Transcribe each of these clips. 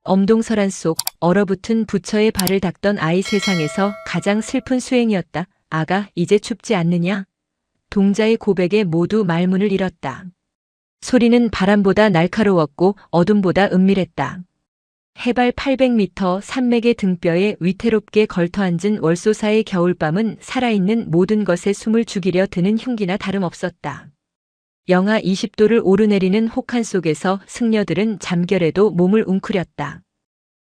엄동설한 속 얼어붙은 부처의 발을 닦던 아이 세상에서 가장 슬픈 수행이었다. 아가, 이제 춥지 않느냐? 동자의 고백에 모두 말문을 잃었다. 소리는 바람보다 날카로웠고 어둠보다 은밀했다. 해발 800m 산맥의 등뼈에 위태롭게 걸터앉은 월소사의 겨울밤은 살아있는 모든 것에 숨을 죽이려 드는 흉기나 다름없었다. 영하 20도를 오르내리는 혹한 속에서 승려들은 잠결에도 몸을 웅크렸다.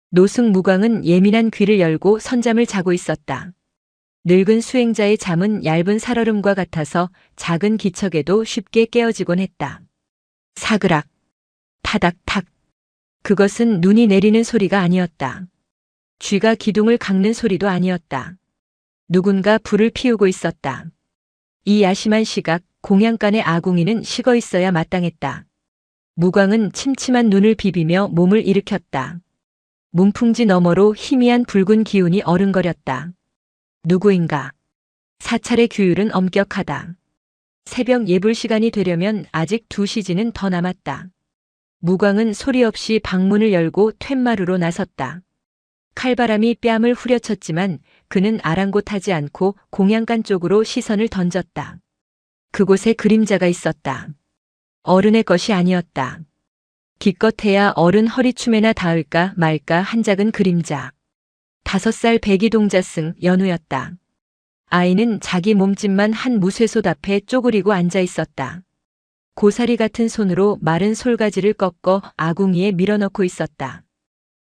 노승 무광은 예민한 귀를 열고 선잠을 자고 있었다. 늙은 수행자의 잠은 얇은 살얼음과 같아서 작은 기척에도 쉽게 깨어지곤 했다. 사그락, 타닥탁. 그것은 눈이 내리는 소리가 아니었다. 쥐가 기둥을 깎는 소리도 아니었다. 누군가 불을 피우고 있었다. 이 야심한 시각, 공양간의 아궁이는 식어 있어야 마땅했다. 무광은 침침한 눈을 비비며 몸을 일으켰다. 문풍지 너머로 희미한 붉은 기운이 어른거렸다. 누구인가? 사찰의 규율은 엄격하다. 새벽 예불 시간이 되려면 아직 2시지는 더 남았다. 무광은 소리 없이 방문을 열고 툇마루로 나섰다. 칼바람이 뺨을 후려쳤지만 그는 아랑곳하지 않고 공양간 쪽으로 시선을 던졌다. 그곳에 그림자가 있었다. 어른의 것이 아니었다. 기껏해야 어른 허리춤에나 닿을까 말까 한 작은 그림자. 5살 배기동자승 연우였다. 아이는 자기 몸집만 한 무쇠솥 앞에 쪼그리고 앉아 있었다. 고사리 같은 손으로 마른 솔가지를 꺾어 아궁이에 밀어넣고 있었다.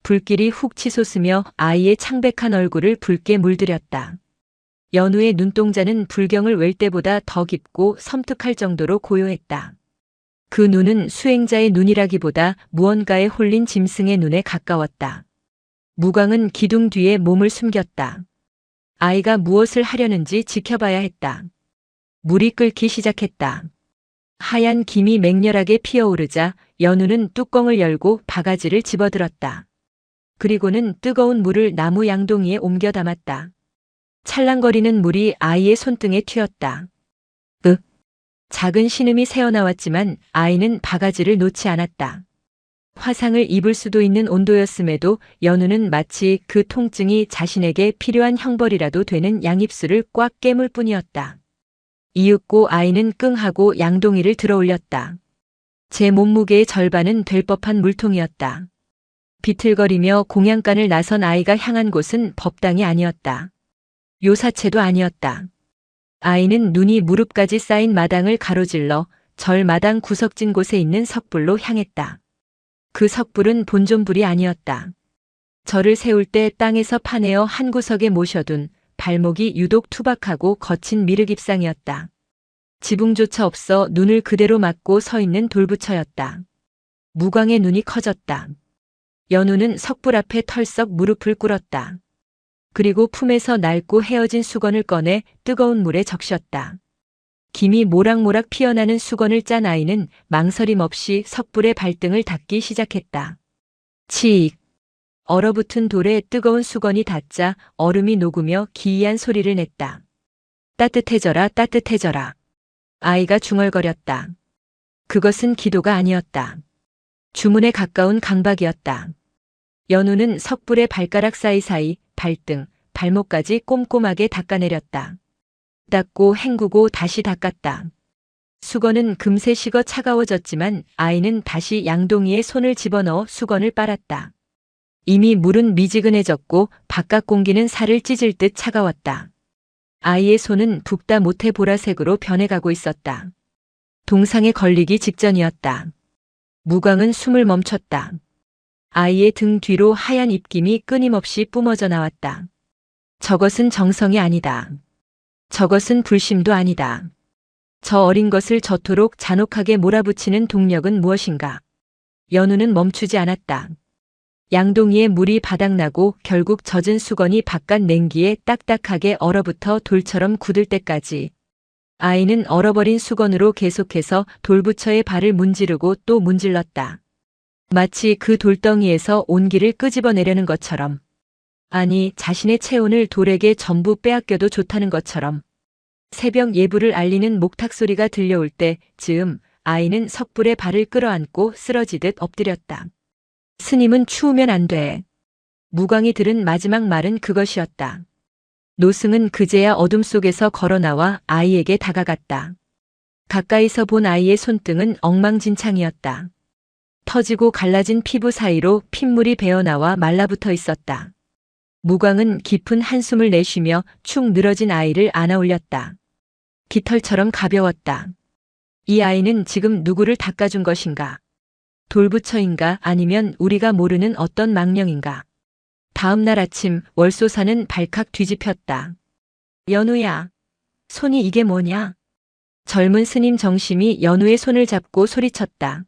불길이 훅 치솟으며 아이의 창백한 얼굴을 붉게 물들였다. 연우의 눈동자는 불경을 웰 때보다 더 깊고 섬뜩할 정도로 고요했다. 그 눈은 수행자의 눈이라기보다 무언가에 홀린 짐승의 눈에 가까웠다. 무광은 기둥 뒤에 몸을 숨겼다. 아이가 무엇을 하려는지 지켜봐야 했다. 물이 끓기 시작했다. 하얀 김이 맹렬하게 피어오르자 연우는 뚜껑을 열고 바가지를 집어들었다. 그리고는 뜨거운 물을 나무 양동이에 옮겨 담았다. 찰랑거리는 물이 아이의 손등에 튀었다. 작은 신음이 새어나왔지만 아이는 바가지를 놓지 않았다. 화상을 입을 수도 있는 온도였음에도 연우는 마치 그 통증이 자신에게 필요한 형벌이라도 되는 양입술을 꽉 깨물 뿐이었다. 이윽고 아이는 끙하고 양동이를 들어 올렸다. 제 몸무게의 절반은 될 법한 물통이었다. 비틀거리며 공양간을 나선 아이가 향한 곳은 법당이 아니었다. 요사체도 아니었다. 아이는 눈이 무릎까지 쌓인 마당을 가로질러 절 마당 구석진 곳에 있는 석불로 향했다. 그 석불은 본존불이 아니었다. 절을 세울 때 땅에서 파내어 한 구석에 모셔둔 발목이 유독 투박하고 거친 미륵입상이었다. 지붕조차 없어 눈을 그대로 맞고 서 있는 돌부처였다. 무광의 눈이 커졌다. 연우는 석불 앞에 털썩 무릎을 꿇었다. 그리고 품에서 낡고 헤어진 수건을 꺼내 뜨거운 물에 적셨다. 김이 모락모락 피어나는 수건을 짠 아이는 망설임 없이 석불의 발등을 닦기 시작했다. 치익. 얼어붙은 돌에 뜨거운 수건이 닿자 얼음이 녹으며 기이한 소리를 냈다. 따뜻해져라, 따뜻해져라. 아이가 중얼거렸다. 그것은 기도가 아니었다. 주문에 가까운 강박이었다. 연우는 석불의 발가락 사이사이 발등, 발목까지 꼼꼼하게 닦아내렸다. 닦고 헹구고 다시 닦았다. 수건은 금세 식어 차가워졌지만 아이는 다시 양동이에 손을 집어넣어 수건을 빨았다. 이미 물은 미지근해졌고 바깥 공기는 살을 찢을 듯 차가웠다. 아이의 손은 붓다 못해 보라색으로 변해가고 있었다. 동상에 걸리기 직전이었다. 무광은 숨을 멈췄다. 아이의 등 뒤로 하얀 입김이 끊임없이 뿜어져 나왔다. 저것은 정성이 아니다. 저것은 불심도 아니다. 저 어린 것을 저토록 잔혹하게 몰아붙이는 동력은 무엇인가? 연우는 멈추지 않았다. 양동이에 물이 바닥나고 결국 젖은 수건이 바깥 냉기에 딱딱하게 얼어붙어 돌처럼 굳을 때까지. 아이는 얼어버린 수건으로 계속해서 돌부처의 발을 문지르고 또 문질렀다. 마치 그 돌덩이에서 온기를 끄집어내려는 것처럼. 아니, 자신의 체온을 돌에게 전부 빼앗겨도 좋다는 것처럼. 새벽 예불을 알리는 목탁 소리가 들려올 때 즈음 아이는 석불에 발을 끌어안고 쓰러지듯 엎드렸다. 스님은 추우면 안 돼. 무광이 들은 마지막 말은 그것이었다. 노승은 그제야 어둠 속에서 걸어나와 아이에게 다가갔다. 가까이서 본 아이의 손등은 엉망진창이었다. 터지고 갈라진 피부 사이로 핏물이 배어나와 말라붙어 있었다. 무광은 깊은 한숨을 내쉬며 축 늘어진 아이를 안아 올렸다. 깃털처럼 가벼웠다. 이 아이는 지금 누구를 닦아준 것인가? 돌부처인가 아니면 우리가 모르는 어떤 망령인가? 다음 날 아침 월소사는 발칵 뒤집혔다. 연우야, 손이 이게 뭐냐? 젊은 스님 정심이 연우의 손을 잡고 소리쳤다.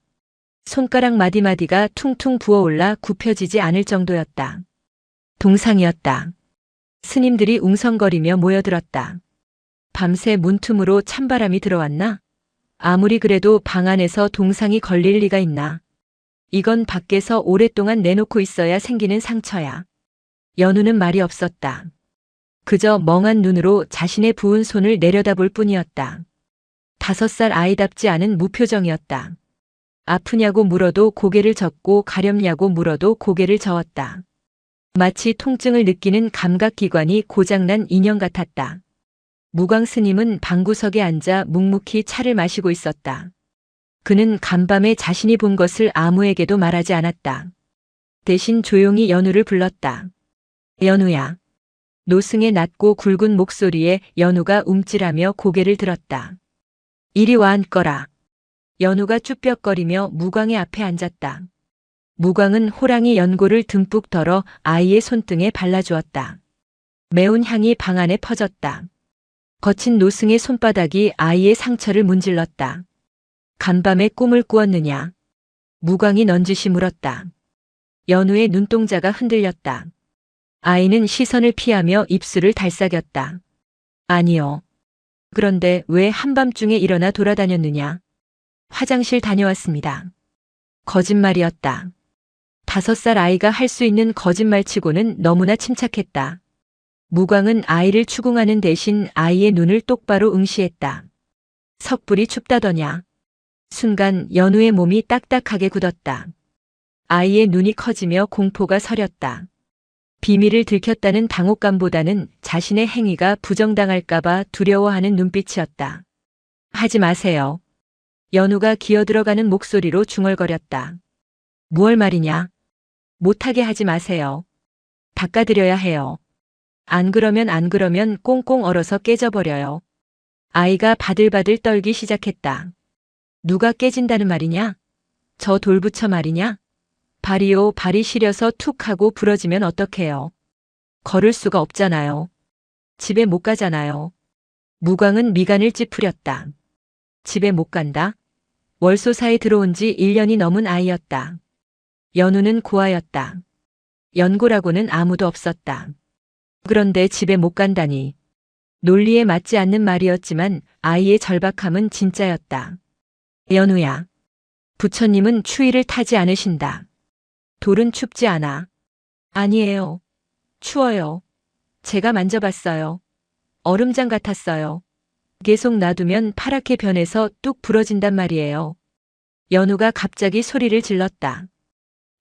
손가락 마디마디가 퉁퉁 부어올라 굽혀지지 않을 정도였다. 동상이었다. 스님들이 웅성거리며 모여들었다. 밤새 문틈으로 찬바람이 들어왔나? 아무리 그래도 방 안에서 동상이 걸릴 리가 있나? 이건 밖에서 오랫동안 내놓고 있어야 생기는 상처야. 연우는 말이 없었다. 그저 멍한 눈으로 자신의 부은 손을 내려다볼 뿐이었다. 5살 아이답지 않은 무표정이었다. 아프냐고 물어도 고개를 젓고 가렵냐고 물어도 고개를 저었다. 마치 통증을 느끼는 감각기관이 고장난 인형 같았다. 무광 스님은 방구석에 앉아 묵묵히 차를 마시고 있었다. 그는 간밤에 자신이 본 것을 아무에게도 말하지 않았다. 대신 조용히 연우를 불렀다. 연우야. 노승의 낮고 굵은 목소리에 연우가 움찔하며 고개를 들었다. 이리 와 앉거라. 연우가 쭈뼛거리며 무광의 앞에 앉았다. 무광은 호랑이 연고를 듬뿍 덜어 아이의 손등에 발라주었다. 매운 향이 방 안에 퍼졌다. 거친 노승의 손바닥이 아이의 상처를 문질렀다. 간밤에 꿈을 꾸었느냐? 무광이 넌지시 물었다. 연우의 눈동자가 흔들렸다. 아이는 시선을 피하며 입술을 달싹였다. 아니요. 그런데 왜 한밤중에 일어나 돌아다녔느냐? 화장실 다녀왔습니다. 거짓말이었다. 5살 아이가 할 수 있는 거짓말치고는 너무나 침착했다. 무광은 아이를 추궁하는 대신 아이의 눈을 똑바로 응시했다. 석불이 춥다더냐. 순간 연우의 몸이 딱딱하게 굳었다. 아이의 눈이 커지며 공포가 서렸다. 비밀을 들켰다는 당혹감보다는 자신의 행위가 부정당할까봐 두려워하는 눈빛이었다. 하지 마세요. 연우가 기어들어가는 목소리로 중얼거렸다. 무얼 말이냐? 못하게 하지 마세요. 닦아드려야 해요. 안 그러면 꽁꽁 얼어서 깨져버려요. 아이가 바들바들 떨기 시작했다. 누가 깨진다는 말이냐? 저 돌부처 말이냐? 발이요, 발이 시려서 툭 하고 부러지면 어떡해요? 걸을 수가 없잖아요. 집에 못 가잖아요. 무광은 미간을 찌푸렸다. 집에 못 간다? 월소사에 들어온 지 1년이 넘은 아이였다. 연우는 고아였다. 연고라고는 아무도 없었다. 그런데 집에 못 간다니. 논리에 맞지 않는 말이었지만 아이의 절박함은 진짜였다. 연우야. 부처님은 추위를 타지 않으신다. 돌은 춥지 않아. 아니에요. 추워요. 제가 만져봤어요. 얼음장 같았어요. 계속 놔두면 파랗게 변해서 뚝 부러진단 말이에요. 연우가 갑자기 소리를 질렀다.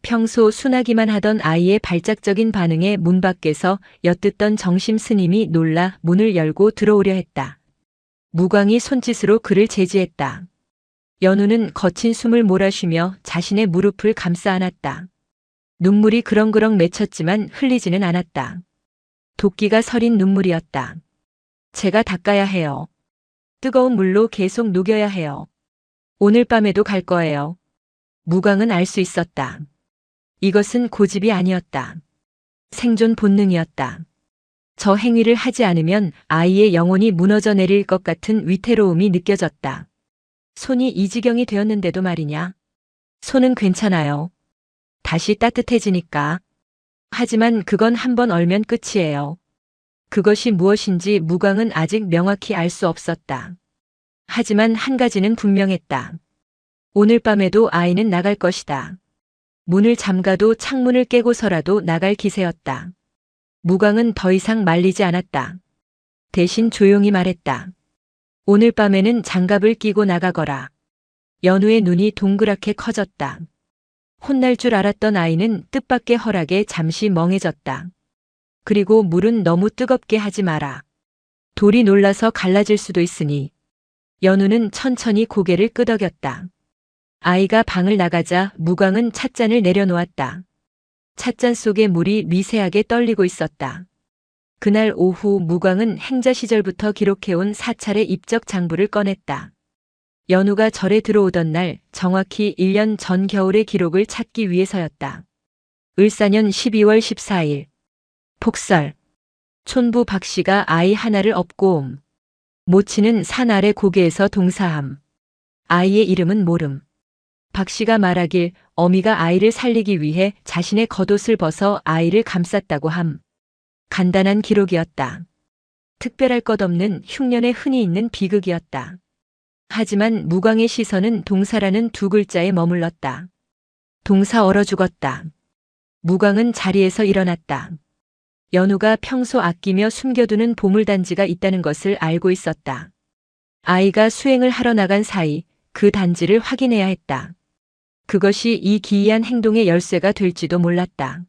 평소 순하기만 하던 아이의 발작적인 반응에 문 밖에서 엿듣던 정심 스님이 놀라 문을 열고 들어오려 했다. 무광이 손짓으로 그를 제지했다. 연우는 거친 숨을 몰아쉬며 자신의 무릎을 감싸 안았다. 눈물이 그렁그렁 맺혔지만 흘리지는 않았다. 도끼가 서린 눈물이었다. 제가 닦아야 해요. 뜨거운 물로 계속 녹여야 해요. 오늘 밤에도 갈 거예요. 무광은 알 수 있었다. 이것은 고집이 아니었다. 생존 본능이었다. 저 행위를 하지 않으면 아이의 영혼이 무너져 내릴 것 같은 위태로움이 느껴졌다. 손이 이 지경이 되었는데도 말이냐. 손은 괜찮아요. 다시 따뜻해지니까. 하지만 그건 한 번 얼면 끝이에요. 그것이 무엇인지 무광은 아직 명확히 알 수 없었다. 하지만 한 가지는 분명했다. 오늘 밤에도 아이는 나갈 것이다. 문을 잠가도 창문을 깨고서라도 나갈 기세였다. 무광은 더 이상 말리지 않았다. 대신 조용히 말했다. 오늘 밤에는 장갑을 끼고 나가거라. 연우의 눈이 동그랗게 커졌다. 혼날 줄 알았던 아이는 뜻밖의 허락에 잠시 멍해졌다. 그리고 물은 너무 뜨겁게 하지 마라. 돌이 놀라서 갈라질 수도 있으니. 연우는 천천히 고개를 끄덕였다. 아이가 방을 나가자 무광은 찻잔을 내려놓았다. 찻잔 속에 물이 미세하게 떨리고 있었다. 그날 오후 무광은 행자 시절부터 기록해온 사찰의 입적 장부를 꺼냈다. 연우가 절에 들어오던 날 정확히 1년 전 겨울의 기록을 찾기 위해서였다. 을사년 12월 14일. 폭설. 촌부 박씨가 아이 하나를 업고 옴. 모치는 산 아래 고개에서 동사함. 아이의 이름은 모름. 박씨가 말하길 어미가 아이를 살리기 위해 자신의 겉옷을 벗어 아이를 감쌌다고 함. 간단한 기록이었다. 특별할 것 없는 흉년에 흔히 있는 비극이었다. 하지만 무광의 시선은 동사라는 두 글자에 머물렀다. 동사 얼어 죽었다. 무광은 자리에서 일어났다. 연우가 평소 아끼며 숨겨두는 보물단지가 있다는 것을 알고 있었다. 아이가 수행을 하러 나간 사이 그 단지를 확인해야 했다. 그것이 이 기이한 행동의 열쇠가 될지도 몰랐다.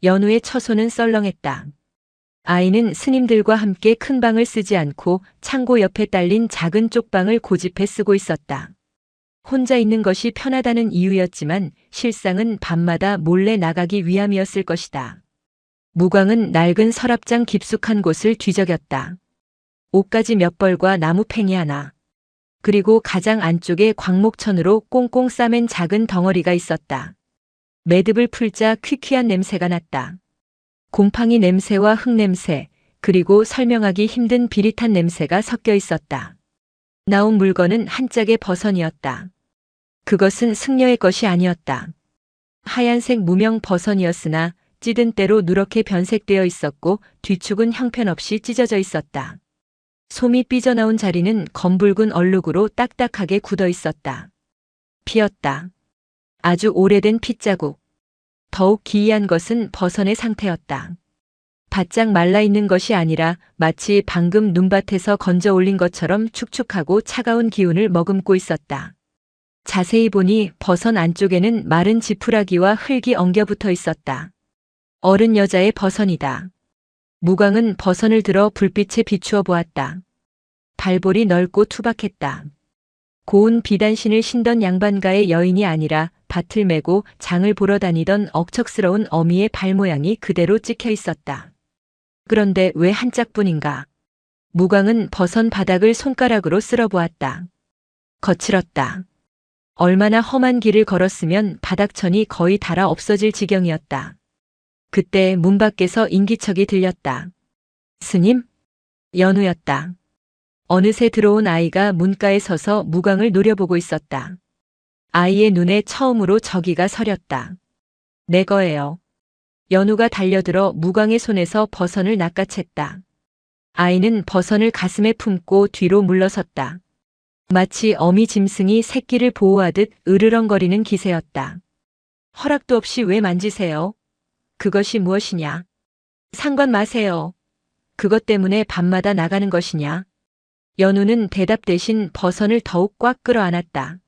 연우의 처소는 썰렁했다. 아이는 스님들과 함께 큰 방을 쓰지 않고 창고 옆에 딸린 작은 쪽방을 고집해 쓰고 있었다. 혼자 있는 것이 편하다는 이유였지만 실상은 밤마다 몰래 나가기 위함이었을 것이다. 무광은 낡은 서랍장 깊숙한 곳을 뒤적였다. 옷가지 몇 벌과 나무팽이 하나. 그리고 가장 안쪽에 광목천으로 꽁꽁 싸맨 작은 덩어리가 있었다. 매듭을 풀자 퀴퀴한 냄새가 났다. 곰팡이 냄새와 흙냄새, 그리고 설명하기 힘든 비릿한 냄새가 섞여 있었다. 나온 물건은 한 짝의 버선이었다. 그것은 승려의 것이 아니었다. 하얀색 무명 버선이었으나 찌든 때로 누렇게 변색되어 있었고 뒤축은 형편없이 찢어져 있었다. 솜이 삐져나온 자리는 검붉은 얼룩으로 딱딱하게 굳어 있었다. 피었다. 아주 오래된 핏자국. 더욱 기이한 것은 버선의 상태였다. 바짝 말라있는 것이 아니라 마치 방금 눈밭에서 건져 올린 것처럼 축축하고 차가운 기운을 머금고 있었다. 자세히 보니 버선 안쪽에는 마른 지푸라기와 흙이 엉겨붙어 있었다. 어른 여자의 버선이다. 무광은 버선을 들어 불빛에 비추어 보았다. 발볼이 넓고 투박했다. 고운 비단신을 신던 양반가의 여인이 아니라 밭을 메고 장을 보러 다니던 억척스러운 어미의 발 모양이 그대로 찍혀 있었다. 그런데 왜 한 짝뿐인가? 무광은 버선 바닥을 손가락으로 쓸어 보았다. 거칠었다. 얼마나 험한 길을 걸었으면 바닥천이 거의 닳아 없어질 지경이었다. 그때 문 밖에서 인기척이 들렸다. 스님? 연우였다. 어느새 들어온 아이가 문가에 서서 무광을 노려보고 있었다. 아이의 눈에 처음으로 저기가 서렸다. 내 거예요. 연우가 달려들어 무광의 손에서 버선을 낚아챘다. 아이는 버선을 가슴에 품고 뒤로 물러섰다. 마치 어미 짐승이 새끼를 보호하듯 으르렁거리는 기세였다. 허락도 없이 왜 만지세요? 그것이 무엇이냐? 상관 마세요. 그것 때문에 밤마다 나가는 것이냐? 연우는 대답 대신 버선을 더욱 꽉 끌어안았다.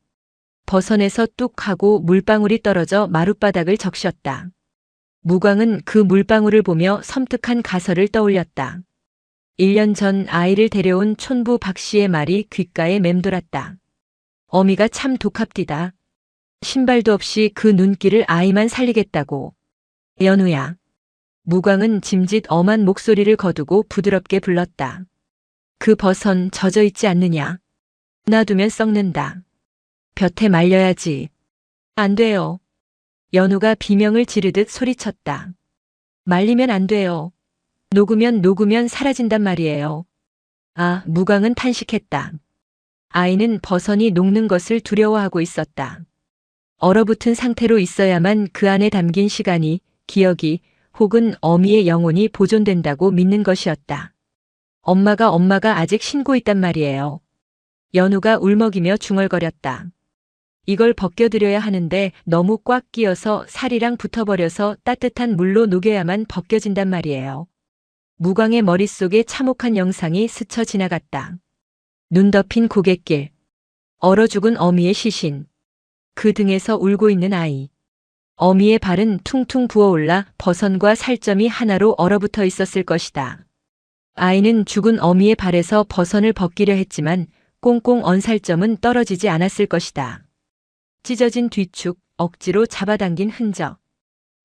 버선에서 뚝 하고 물방울이 떨어져 마룻바닥을 적셨다. 무광은 그 물방울을 보며 섬뜩한 가설을 떠올렸다. 1년 전 아이를 데려온 촌부 박씨의 말이 귓가에 맴돌았다. 어미가 참 독합디다. 신발도 없이 그 눈길을 아이만 살리겠다고. 연우야. 무광은 짐짓 엄한 목소리를 거두고 부드럽게 불렀다. 그 버선 젖어 있지 않느냐? 놔두면 썩는다. 볕에 말려야지. 안 돼요. 연우가 비명을 지르듯 소리쳤다. 말리면 안 돼요. 녹으면 사라진단 말이에요. 아, 무광은 탄식했다. 아이는 버선이 녹는 것을 두려워하고 있었다. 얼어붙은 상태로 있어야만 그 안에 담긴 시간이, 기억이, 혹은 어미의 영혼이 보존된다고 믿는 것이었다. 엄마가 아직 신고 있단 말이에요. 연우가 울먹이며 중얼거렸다. 이걸 벗겨드려야 하는데 너무 꽉 끼어서 살이랑 붙어버려서 따뜻한 물로 녹여야만 벗겨진단 말이에요. 무광의 머릿속에 참혹한 영상이 스쳐 지나갔다. 눈 덮인 고갯길. 얼어 죽은 어미의 시신. 그 등에서 울고 있는 아이. 어미의 발은 퉁퉁 부어올라 버선과 살점이 하나로 얼어붙어 있었을 것이다. 아이는 죽은 어미의 발에서 버선을 벗기려 했지만 꽁꽁 언 살점은 떨어지지 않았을 것이다. 찢어진 뒤축, 억지로 잡아당긴 흔적.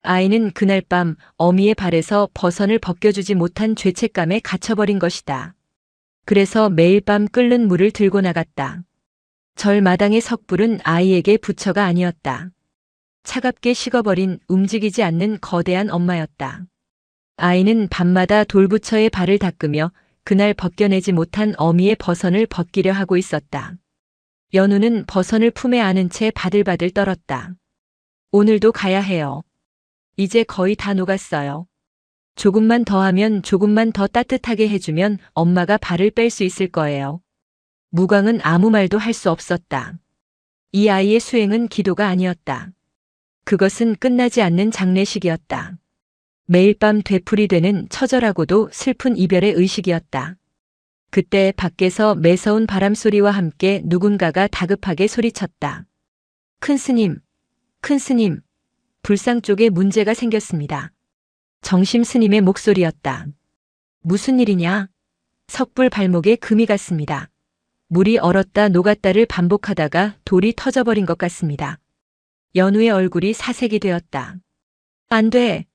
아이는 그날 밤 어미의 발에서 버선을 벗겨주지 못한 죄책감에 갇혀버린 것이다. 그래서 매일 밤 끓는 물을 들고 나갔다. 절 마당의 석불은 아이에게 부처가 아니었다. 차갑게 식어버린 움직이지 않는 거대한 엄마였다. 아이는 밤마다 돌부처의 발을 닦으며 그날 벗겨내지 못한 어미의 버선을 벗기려 하고 있었다. 연우는 버선을 품에 안은 채 바들바들 떨었다. 오늘도 가야 해요. 이제 거의 다 녹았어요. 조금만 더 하면, 조금만 더 따뜻하게 해주면 엄마가 발을 뺄 수 있을 거예요. 무광은 아무 말도 할 수 없었다. 이 아이의 수행은 기도가 아니었다. 그것은 끝나지 않는 장례식이었다. 매일 밤 되풀이되는 처절하고도 슬픈 이별의 의식이었다. 그때 밖에서 매서운 바람소리와 함께 누군가가 다급하게 소리쳤다. 큰 스님, 큰 스님, 불상 쪽에 문제가 생겼습니다. 정심 스님의 목소리였다. 무슨 일이냐? 석불 발목에 금이 갔습니다. 물이 얼었다 녹았다를 반복하다가 돌이 터져버린 것 같습니다. 연우의 얼굴이 사색이 되었다. 안 돼.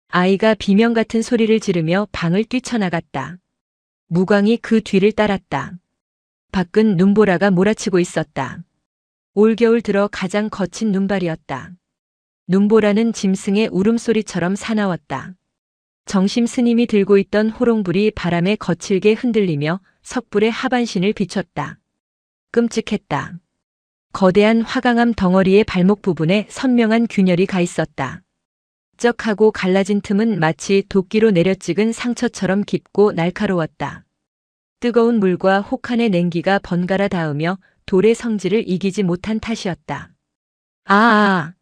아이가 비명 같은 소리를 지르며 방을 뛰쳐나갔다. 무광이 그 뒤를 따랐다. 밖은 눈보라가 몰아치고 있었다. 올겨울 들어 가장 거친 눈발이었다. 눈보라는 짐승의 울음소리처럼 사나웠다. 정심 스님이 들고 있던 호롱불이 바람에 거칠게 흔들리며 석불의 하반신을 비췄다. 끔찍했다. 거대한 화강암 덩어리의 발목 부분에 선명한 균열이 가 있었다. 쩍하고 갈라진 틈은 마치 도끼로 내려찍은 상처처럼 깊고 날카로웠다. 뜨거운 물과 혹한의 냉기가 번갈아 닿으며 돌의 성질을 이기지 못한 탓이었다. 아아!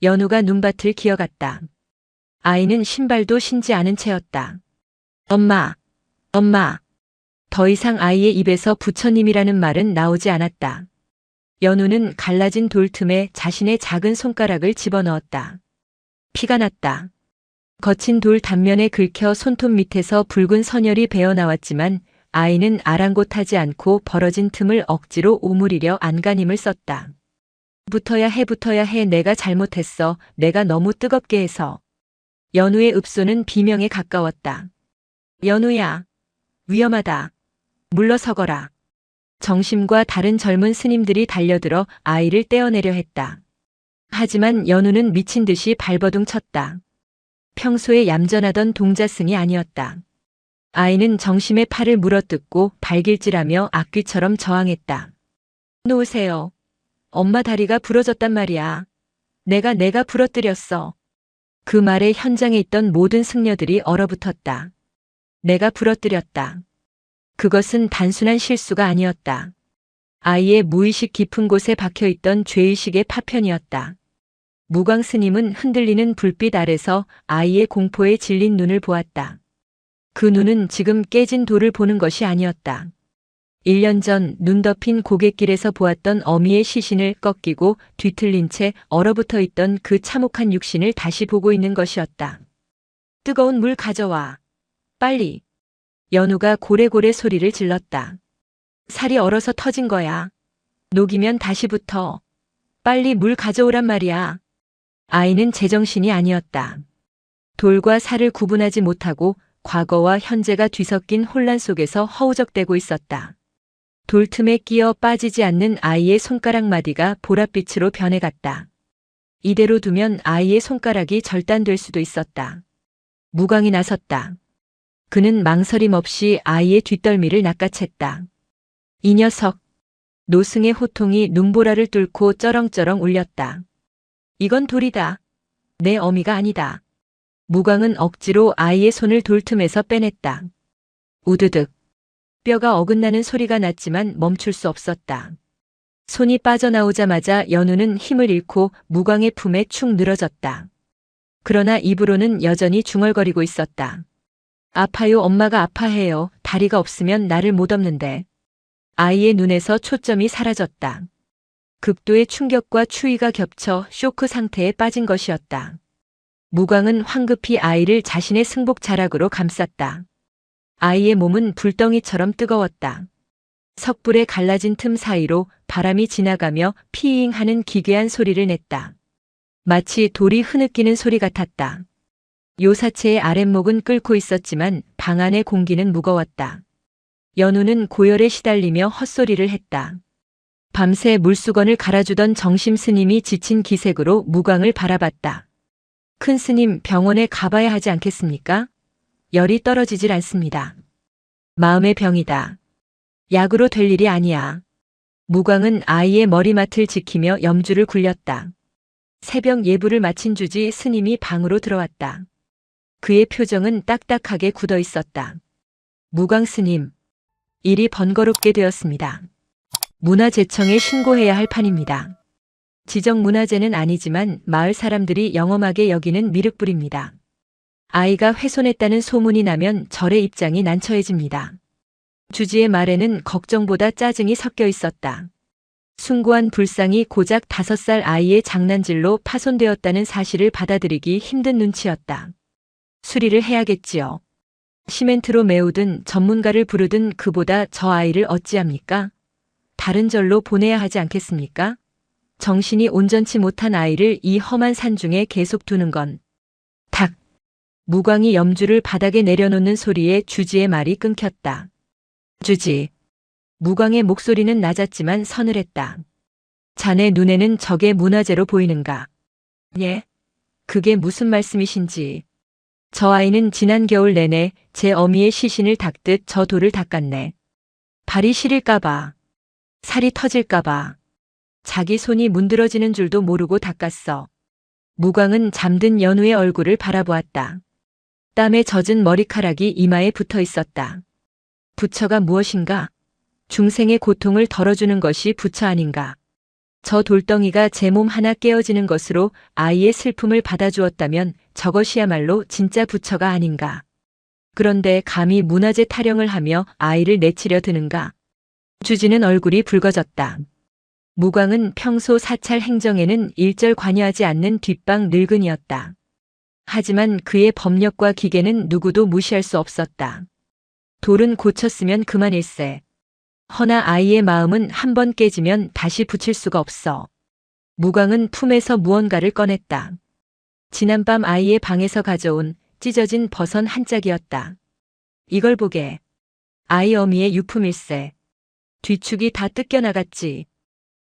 연우가 눈밭을 기어갔다. 아이는 신발도 신지 않은 채였다. 엄마! 엄마! 더 이상 아이의 입에서 부처님이라는 말은 나오지 않았다. 연우는 갈라진 돌 틈에 자신의 작은 손가락을 집어넣었다. 피가 났다. 거친 돌 단면에 긁혀 손톱 밑에서 붉은 선혈이 배어나왔지만 아이는 아랑곳하지 않고 벌어진 틈을 억지로 오므리려 안간힘을 썼다. 붙어야 해 내가 잘못했어. 내가 너무 뜨겁게 해서. 연우의 읍소는 비명에 가까웠다. 연우야. 위험하다. 물러서거라. 정심과 다른 젊은 스님들이 달려들어 아이를 떼어내려 했다. 하지만 연우는 미친 듯이 발버둥 쳤다. 평소에 얌전하던 동자승이 아니었다. 아이는 정심의 팔을 물어뜯고 발길질하며 악귀처럼 저항했다. 놓으세요. 엄마 다리가 부러졌단 말이야. 내가 부러뜨렸어. 그 말에 현장에 있던 모든 승려들이 얼어붙었다. 내가 부러뜨렸다. 그것은 단순한 실수가 아니었다. 아이의 무의식 깊은 곳에 박혀있던 죄의식의 파편이었다. 무광 스님은 흔들리는 불빛 아래서 아이의 공포에 질린 눈을 보았다. 그 눈은 지금 깨진 돌을 보는 것이 아니었다. 1년 전 눈 덮인 고갯길에서 보았던 어미의 시신을 꺾이고 뒤틀린 채 얼어붙어 있던 그 참혹한 육신을 다시 보고 있는 것이었다. 뜨거운 물 가져와. 빨리. 연우가 고래고래 소리를 질렀다. 살이 얼어서 터진 거야. 녹이면 다시 붙어. 빨리 물 가져오란 말이야. 아이는 제정신이 아니었다. 돌과 살을 구분하지 못하고 과거와 현재가 뒤섞인 혼란 속에서 허우적대고 있었다. 돌틈에 끼어 빠지지 않는 아이의 손가락 마디가 보랏빛으로 변해갔다. 이대로 두면 아이의 손가락이 절단될 수도 있었다. 무광이 나섰다. 그는 망설임 없이 아이의 뒷덜미를 낚아챘다. 이 녀석. 노승의 호통이 눈보라를 뚫고 쩌렁쩌렁 울렸다. 이건 돌이다. 내 어미가 아니다. 무광은 억지로 아이의 손을 돌틈에서 빼냈다. 우드득. 뼈가 어긋나는 소리가 났지만 멈출 수 없었다. 손이 빠져나오자마자 연우는 힘을 잃고 무광의 품에 축 늘어졌다. 그러나 입으로는 여전히 중얼거리고 있었다. 아파요. 엄마가 아파해요. 다리가 없으면 나를 못 업는데. 아이의 눈에서 초점이 사라졌다. 극도의 충격과 추위가 겹쳐 쇼크 상태에 빠진 것이었다. 무광은 황급히 아이를 자신의 승복 자락으로 감쌌다. 아이의 몸은 불덩이처럼 뜨거웠다. 석불에 갈라진 틈 사이로 바람이 지나가며 피잉하는 기괴한 소리를 냈다. 마치 돌이 흐느끼는 소리 같았다. 요사체의 아랫목은 끓고 있었지만 방 안의 공기는 무거웠다. 연우는 고열에 시달리며 헛소리를 했다. 밤새 물수건을 갈아주던 정심 스님이 지친 기색으로 무광을 바라봤다. 큰 스님, 병원에 가봐야 하지 않겠습니까? 열이 떨어지질 않습니다. 마음의 병이다. 약으로 될 일이 아니야. 무광은 아이의 머리맡을 지키며 염주를 굴렸다. 새벽 예불을 마친 주지 스님이 방으로 들어왔다. 그의 표정은 딱딱하게 굳어 있었다. 무광 스님, 일이 번거롭게 되었습니다. 문화재청에 신고해야 할 판입니다. 지정문화재는 아니지만 마을 사람들이 영험하게 여기는 미륵불입니다. 아이가 훼손했다는 소문이 나면 절의 입장이 난처해집니다. 주지의 말에는 걱정보다 짜증이 섞여 있었다. 숭고한 불상이 고작 5살 아이의 장난질로 파손되었다는 사실을 받아들이기 힘든 눈치였다. 수리를 해야겠지요. 시멘트로 메우든 전문가를 부르든 그보다 저 아이를 어찌합니까? 다른 절로 보내야 하지 않겠습니까? 정신이 온전치 못한 아이를 이 험한 산중에 계속 두는 건. 탁! 무광이 염주를 바닥에 내려놓는 소리에 주지의 말이 끊겼다. 주지. 무광의 목소리는 낮았지만 서늘했다. 자네 눈에는 저게 문화재로 보이는가? 예? 그게 무슨 말씀이신지. 저 아이는 지난 겨울 내내 제 어미의 시신을 닦듯 저 돌을 닦았네. 발이 시릴까봐. 살이 터질까봐. 자기 손이 문드러지는 줄도 모르고 닦았어. 무광은 잠든 연우의 얼굴을 바라보았다. 땀에 젖은 머리카락이 이마에 붙어 있었다. 부처가 무엇인가? 중생의 고통을 덜어주는 것이 부처 아닌가? 저 돌덩이가 제 몸 하나 깨어지는 것으로 아이의 슬픔을 받아주었다면 저것이야말로 진짜 부처가 아닌가? 그런데 감히 문화재 타령을 하며 아이를 내치려 드는가? 주지는 얼굴이 붉어졌다. 무광은 평소 사찰 행정에는 일절 관여하지 않는 뒷방 늙은이였다. 하지만 그의 법력과 기계는 누구도 무시할 수 없었다. 돌은 고쳤으면 그만일세. 허나 아이의 마음은 한 번 깨지면 다시 붙일 수가 없어. 무광은 품에서 무언가를 꺼냈다. 지난밤 아이의 방에서 가져온 찢어진 버선 한 짝이었다. 이걸 보게. 아이 어미의 유품일세. 뒤축이 다 뜯겨나갔지.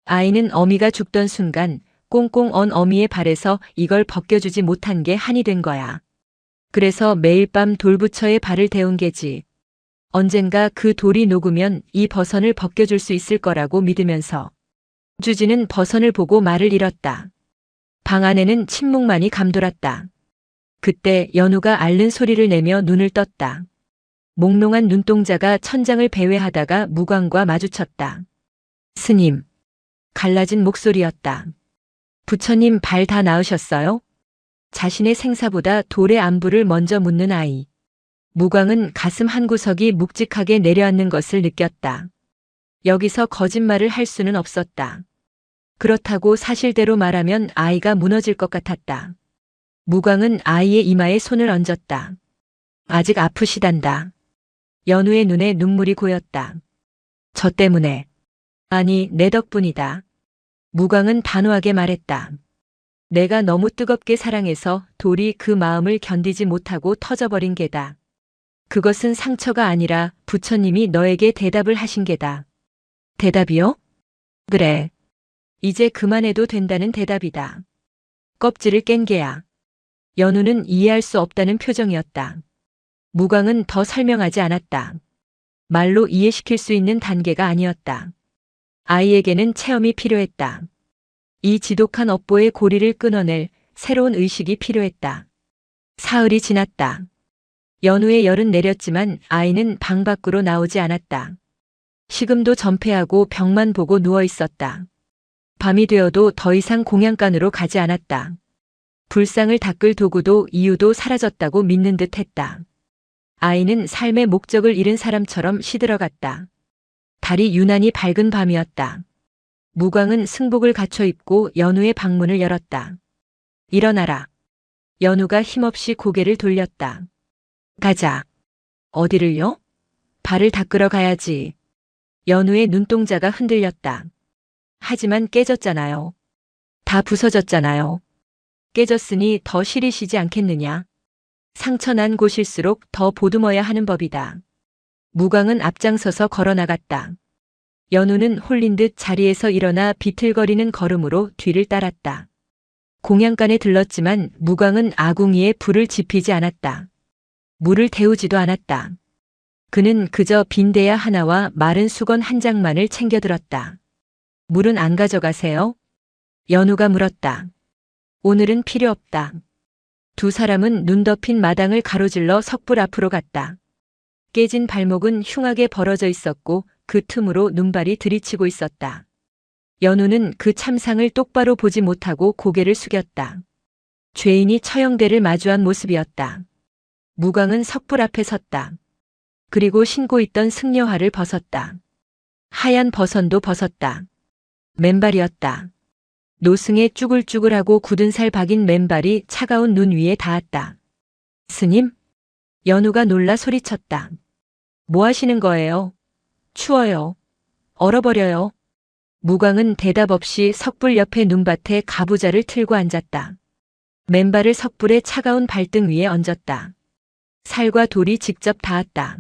아이는 어미가 죽던 순간 꽁꽁 언 어미의 발에서 이걸 벗겨주지 못한 게 한이 된 거야. 그래서 매일 밤 돌부처의 발을 데운 게지. 언젠가 그 돌이 녹으면 이 버선을 벗겨줄 수 있을 거라고 믿으면서. 주지는 버선을 보고 말을 잃었다. 방 안에는 침묵만이 감돌았다. 그때 연우가 앓는 소리를 내며 눈을 떴다. 몽롱한 눈동자가 천장을 배회하다가 무광과 마주쳤다. 스님. 갈라진 목소리였다. 부처님 발 다 나으셨어요? 자신의 생사보다 돌의 안부를 먼저 묻는 아이. 무광은 가슴 한구석이 묵직하게 내려앉는 것을 느꼈다. 여기서 거짓말을 할 수는 없었다. 그렇다고 사실대로 말하면 아이가 무너질 것 같았다. 무광은 아이의 이마에 손을 얹었다. 아직 아프시단다. 연우의 눈에 눈물이 고였다. 저 때문에. 아니, 내 덕분이다. 무광은 단호하게 말했다. 내가 너무 뜨겁게 사랑해서 돌이 그 마음을 견디지 못하고 터져버린 게다. 그것은 상처가 아니라 부처님이 너에게 대답을 하신 게다. 대답이요? 그래. 이제 그만해도 된다는 대답이다. 껍질을 깬 게야. 연우는 이해할 수 없다는 표정이었다. 무광은 더 설명하지 않았다. 말로 이해시킬 수 있는 단계가 아니었다. 아이에게는 체험이 필요했다. 이 지독한 업보의 고리를 끊어낼 새로운 의식이 필요했다. 사흘이 지났다. 연우의 열은 내렸지만 아이는 방 밖으로 나오지 않았다. 식음도 전폐하고 벽만 보고 누워 있었다. 밤이 되어도 더 이상 공양간으로 가지 않았다. 불상을 닦을 도구도 이유도 사라졌다고 믿는 듯 했다. 아이는 삶의 목적을 잃은 사람처럼 시들어갔다. 달이 유난히 밝은 밤이었다. 무광은 승복을 갖춰 입고 연우의 방문을 열었다. 일어나라. 연우가 힘없이 고개를 돌렸다. 가자. 어디를요? 발을 닦으러 가야지. 연우의 눈동자가 흔들렸다. 하지만 깨졌잖아요. 다 부서졌잖아요. 깨졌으니 더 시리시지 않겠느냐. 상처난 곳일수록 더 보듬어야 하는 법이다. 무광은 앞장서서 걸어 나갔다. 연우는 홀린 듯 자리에서 일어나 비틀거리는 걸음으로 뒤를 따랐다. 공양간에 들렀지만 무광은 아궁이에 불을 지피지 않았다. 물을 데우지도 않았다. 그는 그저 빈대야 하나와 마른 수건 한 장만을 챙겨들었다. 물은 안 가져가세요? 연우가 물었다. 오늘은 필요 없다. 두 사람은 눈 덮인 마당을 가로질러 석불 앞으로 갔다. 깨진 발목은 흉하게 벌어져 있었고 그 틈으로 눈발이 들이치고 있었다. 연우는 그 참상을 똑바로 보지 못하고 고개를 숙였다. 죄인이 처형대를 마주한 모습이었다. 무광은 석불 앞에 섰다. 그리고 신고 있던 승려화를 벗었다. 하얀 버선도 벗었다. 맨발이었다. 노승에 쭈글쭈글하고 굳은 살 박인 맨발이 차가운 눈 위에 닿았다. 스님? 연우가 놀라 소리쳤다. 뭐 하시는 거예요? 추워요. 얼어버려요. 무광은 대답 없이 석불 옆에 눈밭에 가부좌를 틀고 앉았다. 맨발을 석불의 차가운 발등 위에 얹었다. 살과 돌이 직접 닿았다.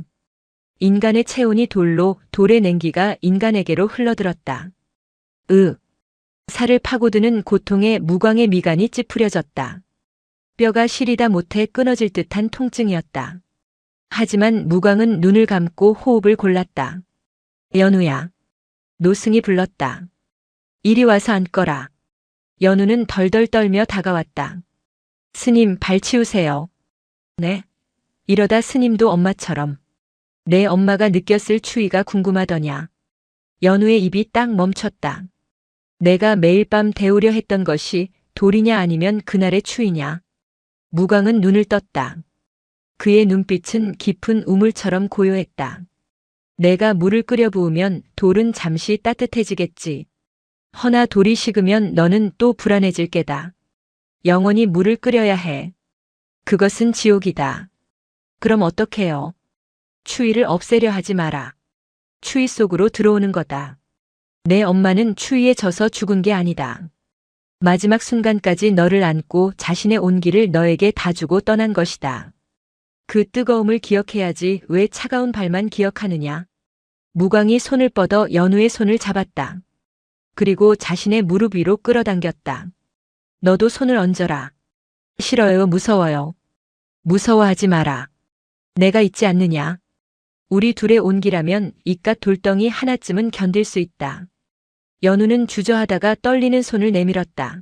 인간의 체온이 돌로, 돌의 냉기가 인간에게로 흘러들었다. 살을 파고드는 고통에 무광의 미간이 찌푸려졌다. 뼈가 시리다 못해 끊어질 듯한 통증이었다. 하지만 무광은 눈을 감고 호흡을 골랐다. 연우야. 노승이 불렀다. 이리 와서 앉거라. 연우는 덜덜 떨며 다가왔다. 스님, 발 치우세요. 네. 이러다 스님도 엄마처럼. 내 엄마가 느꼈을 추위가 궁금하더냐. 연우의 입이 딱 멈췄다. 내가 매일 밤 데우려 했던 것이 돌이냐 아니면 그날의 추위냐. 무광은 눈을 떴다. 그의 눈빛은 깊은 우물처럼 고요했다. 내가 물을 끓여 부으면 돌은 잠시 따뜻해지겠지. 허나 돌이 식으면 너는 또 불안해질 게다. 영원히 물을 끓여야 해. 그것은 지옥이다. 그럼 어떡해요? 추위를 없애려 하지 마라. 추위 속으로 들어오는 거다. 내 엄마는 추위에 져서 죽은 게 아니다. 마지막 순간까지 너를 안고 자신의 온기를 너에게 다 주고 떠난 것이다. 그 뜨거움을 기억해야지 왜 차가운 발만 기억하느냐. 무광이 손을 뻗어 연우의 손을 잡았다. 그리고 자신의 무릎 위로 끌어당겼다. 너도 손을 얹어라. 싫어요, 무서워요. 무서워하지 마라. 내가 있지 않느냐. 우리 둘의 온기라면 이깟 돌덩이 하나쯤은 견딜 수 있다. 연우는 주저하다가 떨리는 손을 내밀었다.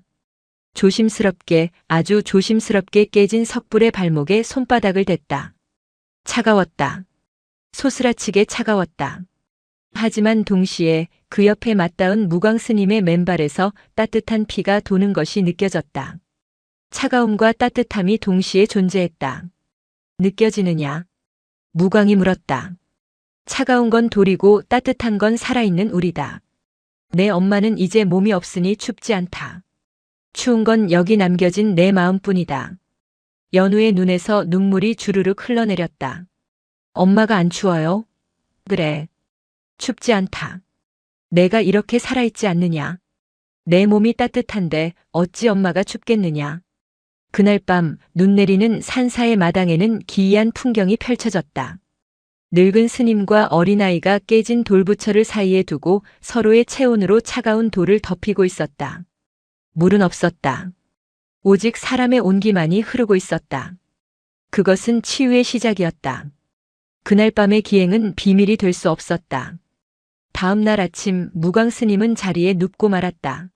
조심스럽게, 아주 조심스럽게 깨진 석불의 발목에 손바닥을 댔다. 차가웠다. 소스라치게 차가웠다. 하지만 동시에 그 옆에 맞닿은 무광 스님의 맨발에서 따뜻한 피가 도는 것이 느껴졌다. 차가움과 따뜻함이 동시에 존재했다. 느껴지느냐? 무광이 물었다. 차가운 건 돌이고 따뜻한 건 살아있는 우리다. 내 엄마는 이제 몸이 없으니 춥지 않다. 추운 건 여기 남겨진 내 마음뿐이다. 연우의 눈에서 눈물이 주르륵 흘러내렸다. 엄마가 안 추워요? 그래. 춥지 않다. 내가 이렇게 살아있지 않느냐. 내 몸이 따뜻한데 어찌 엄마가 춥겠느냐. 그날 밤 눈 내리는 산사의 마당에는 기이한 풍경이 펼쳐졌다. 늙은 스님과 어린아이가 깨진 돌부처를 사이에 두고 서로의 체온으로 차가운 돌을 덮이고 있었다. 물은 없었다. 오직 사람의 온기만이 흐르고 있었다. 그것은 치유의 시작이었다. 그날 밤의 기행은 비밀이 될 수 없었다. 다음 날 아침 무광 스님은 자리에 눕고 말았다.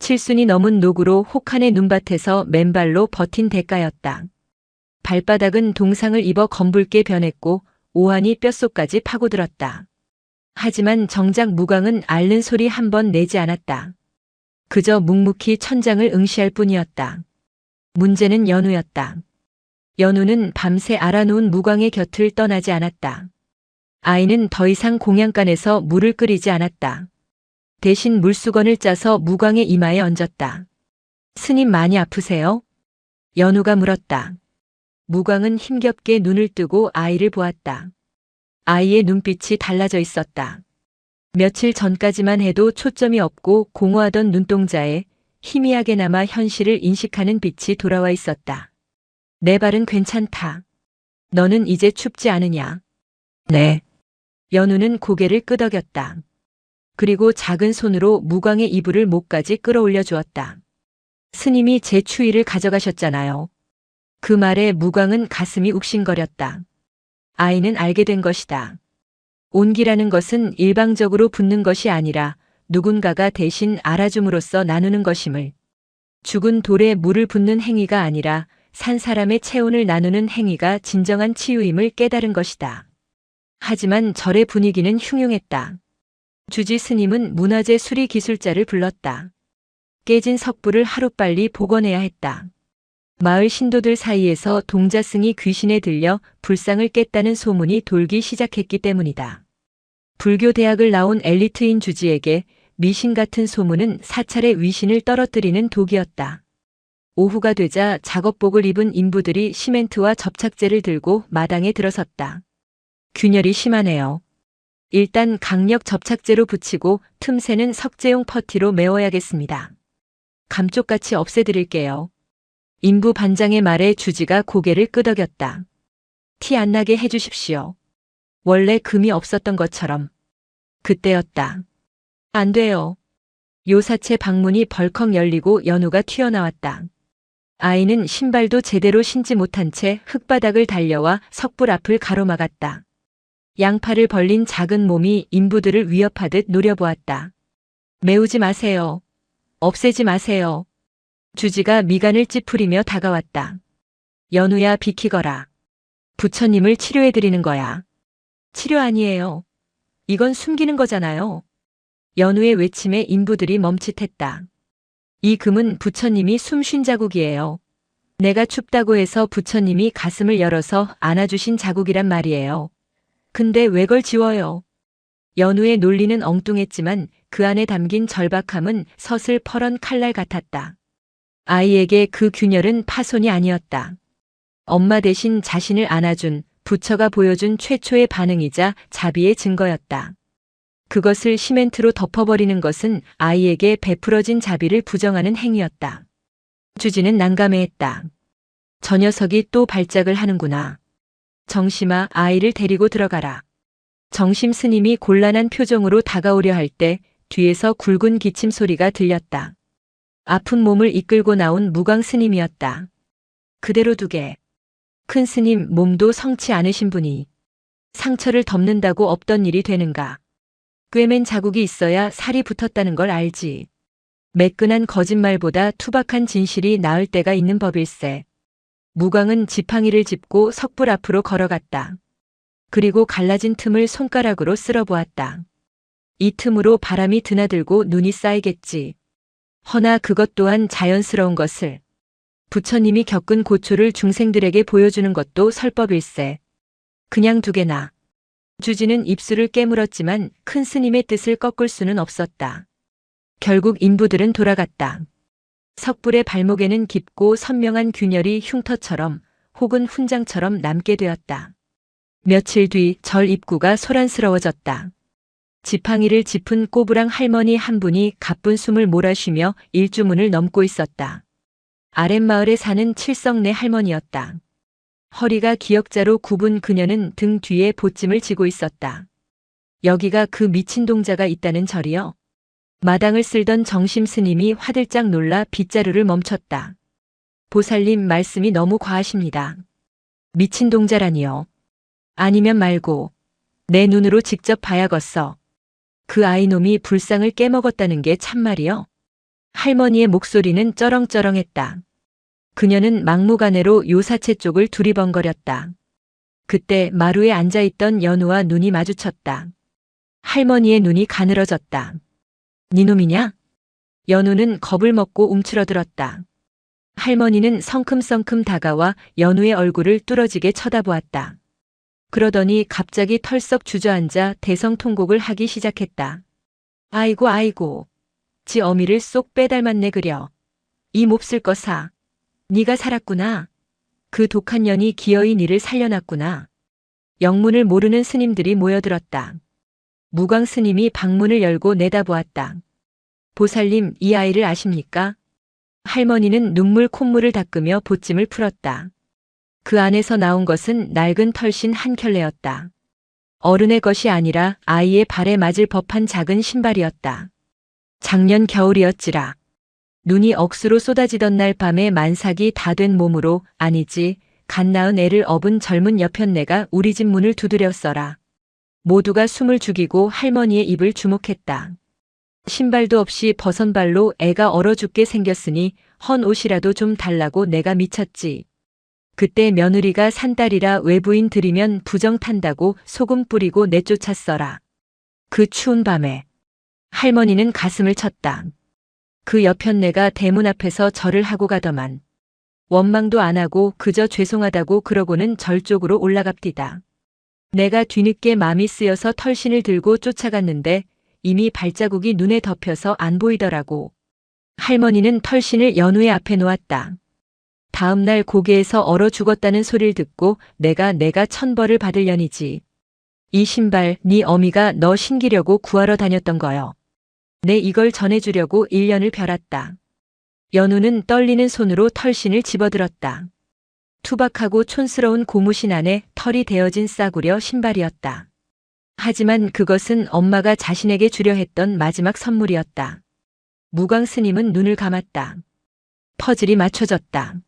칠순이 넘은 노구로 혹한의 눈밭에서 맨발로 버틴 대가였다. 발바닥은 동상을 입어 검붉게 변했고 오한이 뼛속까지 파고들었다. 하지만 정작 무광은 앓는 소리 한 번 내지 않았다. 그저 묵묵히 천장을 응시할 뿐이었다. 문제는 연우였다. 연우는 밤새 알아놓은 무광의 곁을 떠나지 않았다. 아이는 더 이상 공양간에서 물을 끓이지 않았다. 대신 물수건을 짜서 무광의 이마에 얹었다. 스님 많이 아프세요? 연우가 물었다. 무광은 힘겹게 눈을 뜨고 아이를 보았다. 아이의 눈빛이 달라져 있었다. 며칠 전까지만 해도 초점이 없고 공허하던 눈동자에 희미하게나마 현실을 인식하는 빛이 돌아와 있었다. 내 발은 괜찮다. 너는 이제 춥지 않으냐? 네. 연우는 고개를 끄덕였다. 그리고 작은 손으로 무광의 이불을 목까지 끌어올려 주었다. 스님이 제 추위를 가져가셨잖아요. 그 말에 무광은 가슴이 욱신거렸다. 아이는 알게 된 것이다. 온기라는 것은 일방적으로 붙는 것이 아니라 누군가가 대신 알아줌으로써 나누는 것임을. 죽은 돌에 물을 붓는 행위가 아니라 산 사람의 체온을 나누는 행위가 진정한 치유임을 깨달은 것이다. 하지만 절의 분위기는 흉흉했다. 주지 스님은 문화재 수리 기술자를 불렀다. 깨진 석불을 하루빨리 복원해야 했다. 마을 신도들 사이에서 동자승이 귀신에 들려 불상을 깼다는 소문이 돌기 시작했기 때문이다. 불교 대학을 나온 엘리트인 주지에게 미신 같은 소문은 사찰의 위신을 떨어뜨리는 독이었다. 오후가 되자 작업복을 입은 인부들이 시멘트와 접착제를 들고 마당에 들어섰다. 균열이 심하네요. 일단 강력 접착제로 붙이고 틈새는 석재용 퍼티로 메워야겠습니다. 감쪽같이 없애드릴게요. 인부 반장의 말에 주지가 고개를 끄덕였다. 티 안 나게 해주십시오. 원래 금이 없었던 것처럼. 그때였다. 안 돼요. 요사체 방문이 벌컥 열리고 연우가 튀어나왔다. 아이는 신발도 제대로 신지 못한 채 흙바닥을 달려와 석불 앞을 가로막았다. 양팔을 벌린 작은 몸이 인부들을 위협하듯 노려보았다. 메우지 마세요. 없애지 마세요. 주지가 미간을 찌푸리며 다가왔다. 연우야 비키거라. 부처님을 치료해드리는 거야. 치료 아니에요. 이건 숨기는 거잖아요. 연우의 외침에 인부들이 멈칫했다. 이 금은 부처님이 숨쉰 자국이에요. 내가 춥다고 해서 부처님이 가슴을 열어서 안아주신 자국이란 말이에요. 근데 왜 걸 지워요? 연우의 논리는 엉뚱했지만 그 안에 담긴 절박함은 서슬퍼런 칼날 같았다. 아이에게 그 균열은 파손이 아니었다. 엄마 대신 자신을 안아준 부처가 보여준 최초의 반응이자 자비의 증거였다. 그것을 시멘트로 덮어버리는 것은 아이에게 베풀어진 자비를 부정하는 행위였다. 주지는 난감해했다. 저 녀석이 또 발작을 하는구나. 정심아, 아이를 데리고 들어가라. 정심 스님이 곤란한 표정으로 다가오려 할 때 뒤에서 굵은 기침 소리가 들렸다. 아픈 몸을 이끌고 나온 무광 스님이었다. 그대로 두게. 큰 스님 몸도 성치 않으신 분이 상처를 덮는다고 없던 일이 되는가. 꿰맨 자국이 있어야 살이 붙었다는 걸 알지. 매끈한 거짓말보다 투박한 진실이 나을 때가 있는 법일세. 무광은 지팡이를 짚고 석불 앞으로 걸어갔다. 그리고 갈라진 틈을 손가락으로 쓸어보았다. 이 틈으로 바람이 드나들고 눈이 쌓이겠지. 허나 그것 또한 자연스러운 것을. 부처님이 겪은 고초를 중생들에게 보여주는 것도 설법일세. 그냥 두게나. 주지는 입술을 깨물었지만 큰 스님의 뜻을 꺾을 수는 없었다. 결국 인부들은 돌아갔다. 석불의 발목에는 깊고 선명한 균열이 흉터처럼 혹은 훈장처럼 남게 되었다. 며칠 뒤 절 입구가 소란스러워졌다. 지팡이를 짚은 꼬부랑 할머니 한 분이 가쁜 숨을 몰아쉬며 일주문을 넘고 있었다. 아랫마을에 사는 칠성네 할머니였다. 허리가 기역자로 굽은 그녀는 등 뒤에 보찜을 지고 있었다. 여기가 그 미친 동자가 있다는 절이요? 마당을 쓸던 정심 스님이 화들짝 놀라 빗자루를 멈췄다. 보살님 말씀이 너무 과하십니다. 미친 동자라니요. 아니면 말고 내 눈으로 직접 봐야겠어. 그 아이놈이 불상을 깨먹었다는 게 참말이요? 할머니의 목소리는 쩌렁쩌렁했다. 그녀는 막무가내로 요사체 쪽을 두리번거렸다. 그때 마루에 앉아있던 연우와 눈이 마주쳤다. 할머니의 눈이 가늘어졌다. 니놈이냐? 연우는 겁을 먹고 움츠러들었다. 할머니는 성큼성큼 다가와 연우의 얼굴을 뚫어지게 쳐다보았다. 그러더니 갑자기 털썩 주저앉아 대성통곡을 하기 시작했다. 아이고 아이고. 지 어미를 쏙 빼닮았네 그려. 이 몹쓸 거사. 네가 살았구나. 그 독한 년이 기어이 니를 살려놨구나. 영문을 모르는 스님들이 모여들었다. 무광 스님이 방문을 열고 내다보았다. 보살님, 이 아이를 아십니까? 할머니는 눈물 콧물을 닦으며 보찜을 풀었다. 그 안에서 나온 것은 낡은 털신 한 켤레였다. 어른의 것이 아니라 아이의 발에 맞을 법한 작은 신발이었다. 작년 겨울이었지라. 눈이 억수로 쏟아지던 날 밤에 만삭이 다 된 몸으로, 아니지, 갓 낳은 애를 업은 젊은 여편네가 우리 집 문을 두드렸어라. 모두가 숨을 죽이고 할머니의 입을 주목했다. 신발도 없이 버선발로 애가 얼어 죽게 생겼으니 헌 옷이라도 좀 달라고 내가 미쳤지. 그때 며느리가 산딸이라 외부인 들이면 부정 탄다고 소금 뿌리고 내쫓았어라. 그 추운 밤에 할머니는 가슴을 쳤다. 그 여편네가 대문 앞에서 절을 하고 가더만. 원망도 안 하고 그저 죄송하다고 그러고는 절 쪽으로 올라갑디다. 내가 뒤늦게 맘이 쓰여서 털신을 들고 쫓아갔는데 이미 발자국이 눈에 덮여서 안 보이더라고. 할머니는 털신을 연우의 앞에 놓았다. 다음 날 고개에서 얼어 죽었다는 소리를 듣고 내가 천벌을 받으려니지. 이 신발 네 어미가 너 신기려고 구하러 다녔던 거여. 내 이걸 전해주려고 1년을 벼랐다. 연우는 떨리는 손으로 털신을 집어들었다. 투박하고 촌스러운 고무신 안에 털이 대어진 싸구려 신발이었다. 하지만 그것은 엄마가 자신에게 주려 했던 마지막 선물이었다. 무광 스님은 눈을 감았다. 퍼즐이 맞춰졌다.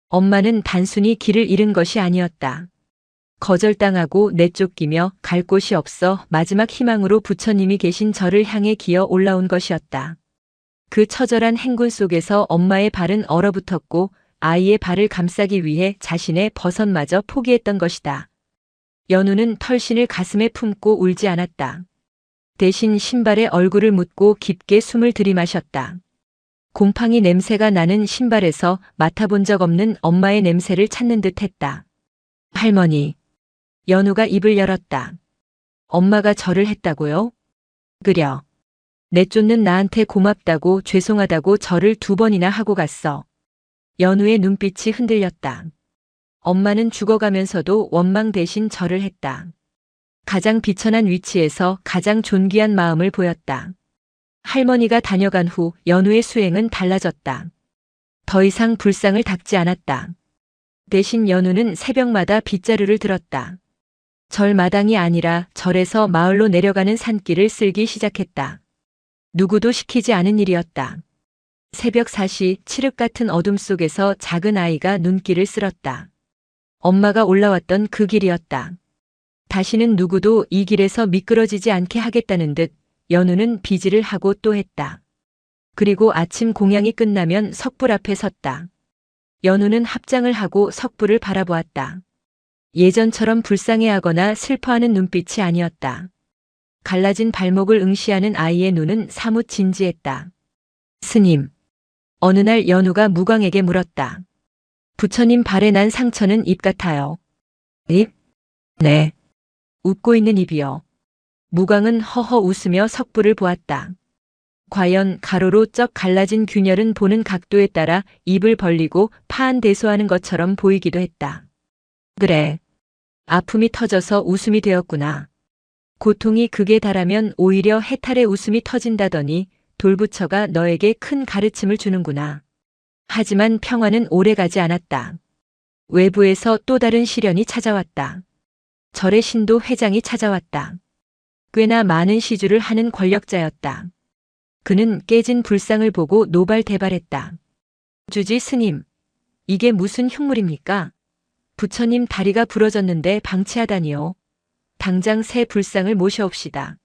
엄마는 단순히 길을 잃은 것이 아니었다. 거절당하고 내쫓기며 갈 곳이 없어 마지막 희망으로 부처님이 계신 절을 향해 기어 올라온 것이었다. 그 처절한 행군 속에서 엄마의 발은 얼어붙었고 아이의 발을 감싸기 위해 자신의 버선마저 포기했던 것이다. 연우는 털신을 가슴에 품고 울지 않았다. 대신 신발에 얼굴을 묻고 깊게 숨을 들이마셨다. 곰팡이 냄새가 나는 신발에서 맡아본 적 없는 엄마의 냄새를 찾는 듯 했다. 할머니. 연우가 입을 열었다. 엄마가 절을 했다고요? 그려. 내쫓는 나한테 고맙다고 죄송하다고 절을 2번이나 하고 갔어. 연우의 눈빛이 흔들렸다. 엄마는 죽어가면서도 원망 대신 절을 했다. 가장 비천한 위치에서 가장 존귀한 마음을 보였다. 할머니가 다녀간 후 연우의 수행은 달라졌다. 더 이상 불상을 닦지 않았다. 대신 연우는 새벽마다 빗자루를 들었다. 절마당이 아니라 절에서 마을로 내려가는 산길을 쓸기 시작했다. 누구도 시키지 않은 일이었다. 새벽 4시 칠흑 같은 어둠 속에서 작은 아이가 눈길을 쓸었다. 엄마가 올라왔던 그 길이었다. 다시는 누구도 이 길에서 미끄러지지 않게 하겠다는 듯 연우는 비질을 하고 또 했다. 그리고 아침 공양이 끝나면 석불 앞에 섰다. 연우는 합장을 하고 석불을 바라보았다. 예전처럼 불쌍해하거나 슬퍼하는 눈빛이 아니었다. 갈라진 발목을 응시하는 아이의 눈은 사뭇 진지했다. 스님. 어느 날 연우가 무광에게 물었다. 부처님 발에 난 상처는 입 같아요. 입? 네. 웃고 있는 입이요. 무광은 허허 웃으며 석불을 보았다. 과연 가로로 쩍 갈라진 균열은 보는 각도에 따라 입을 벌리고 파한대소하는 것처럼 보이기도 했다. 그래. 아픔이 터져서 웃음이 되었구나. 고통이 극에 달하면 오히려 해탈의 웃음이 터진다더니 돌부처가 너에게 큰 가르침을 주는구나. 하지만 평화는 오래가지 않았다. 외부에서 또 다른 시련이 찾아왔다. 절의 신도 회장이 찾아왔다. 꽤나 많은 시주를 하는 권력자였다. 그는 깨진 불상을 보고 노발대발했다. 주지 스님, 이게 무슨 흉물입니까? 부처님 다리가 부러졌는데 방치하다니요. 당장 새 불상을 모셔옵시다.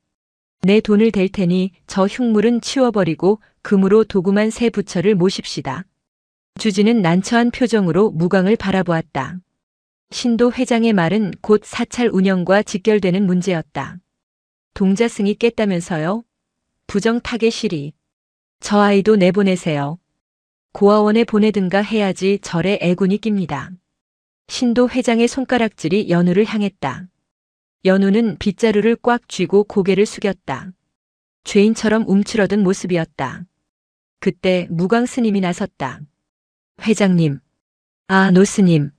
내 돈을 댈 테니 저 흉물은 치워버리고 금으로 도구만 새 부처를 모십시다. 주지는 난처한 표정으로 무광을 바라보았다. 신도 회장의 말은 곧 사찰 운영과 직결되는 문제였다. 동자승이 깼다면서요? 부정 타겟실이. 저 아이도 내보내세요. 고아원에 보내든가 해야지 절에 애군이 낍니다. 신도 회장의 손가락질이 연우를 향했다. 연우는 빗자루를 꽉 쥐고 고개를 숙였다. 죄인처럼 움츠러든 모습이었다. 그때 무광 스님이 나섰다. 회장님, 노스님,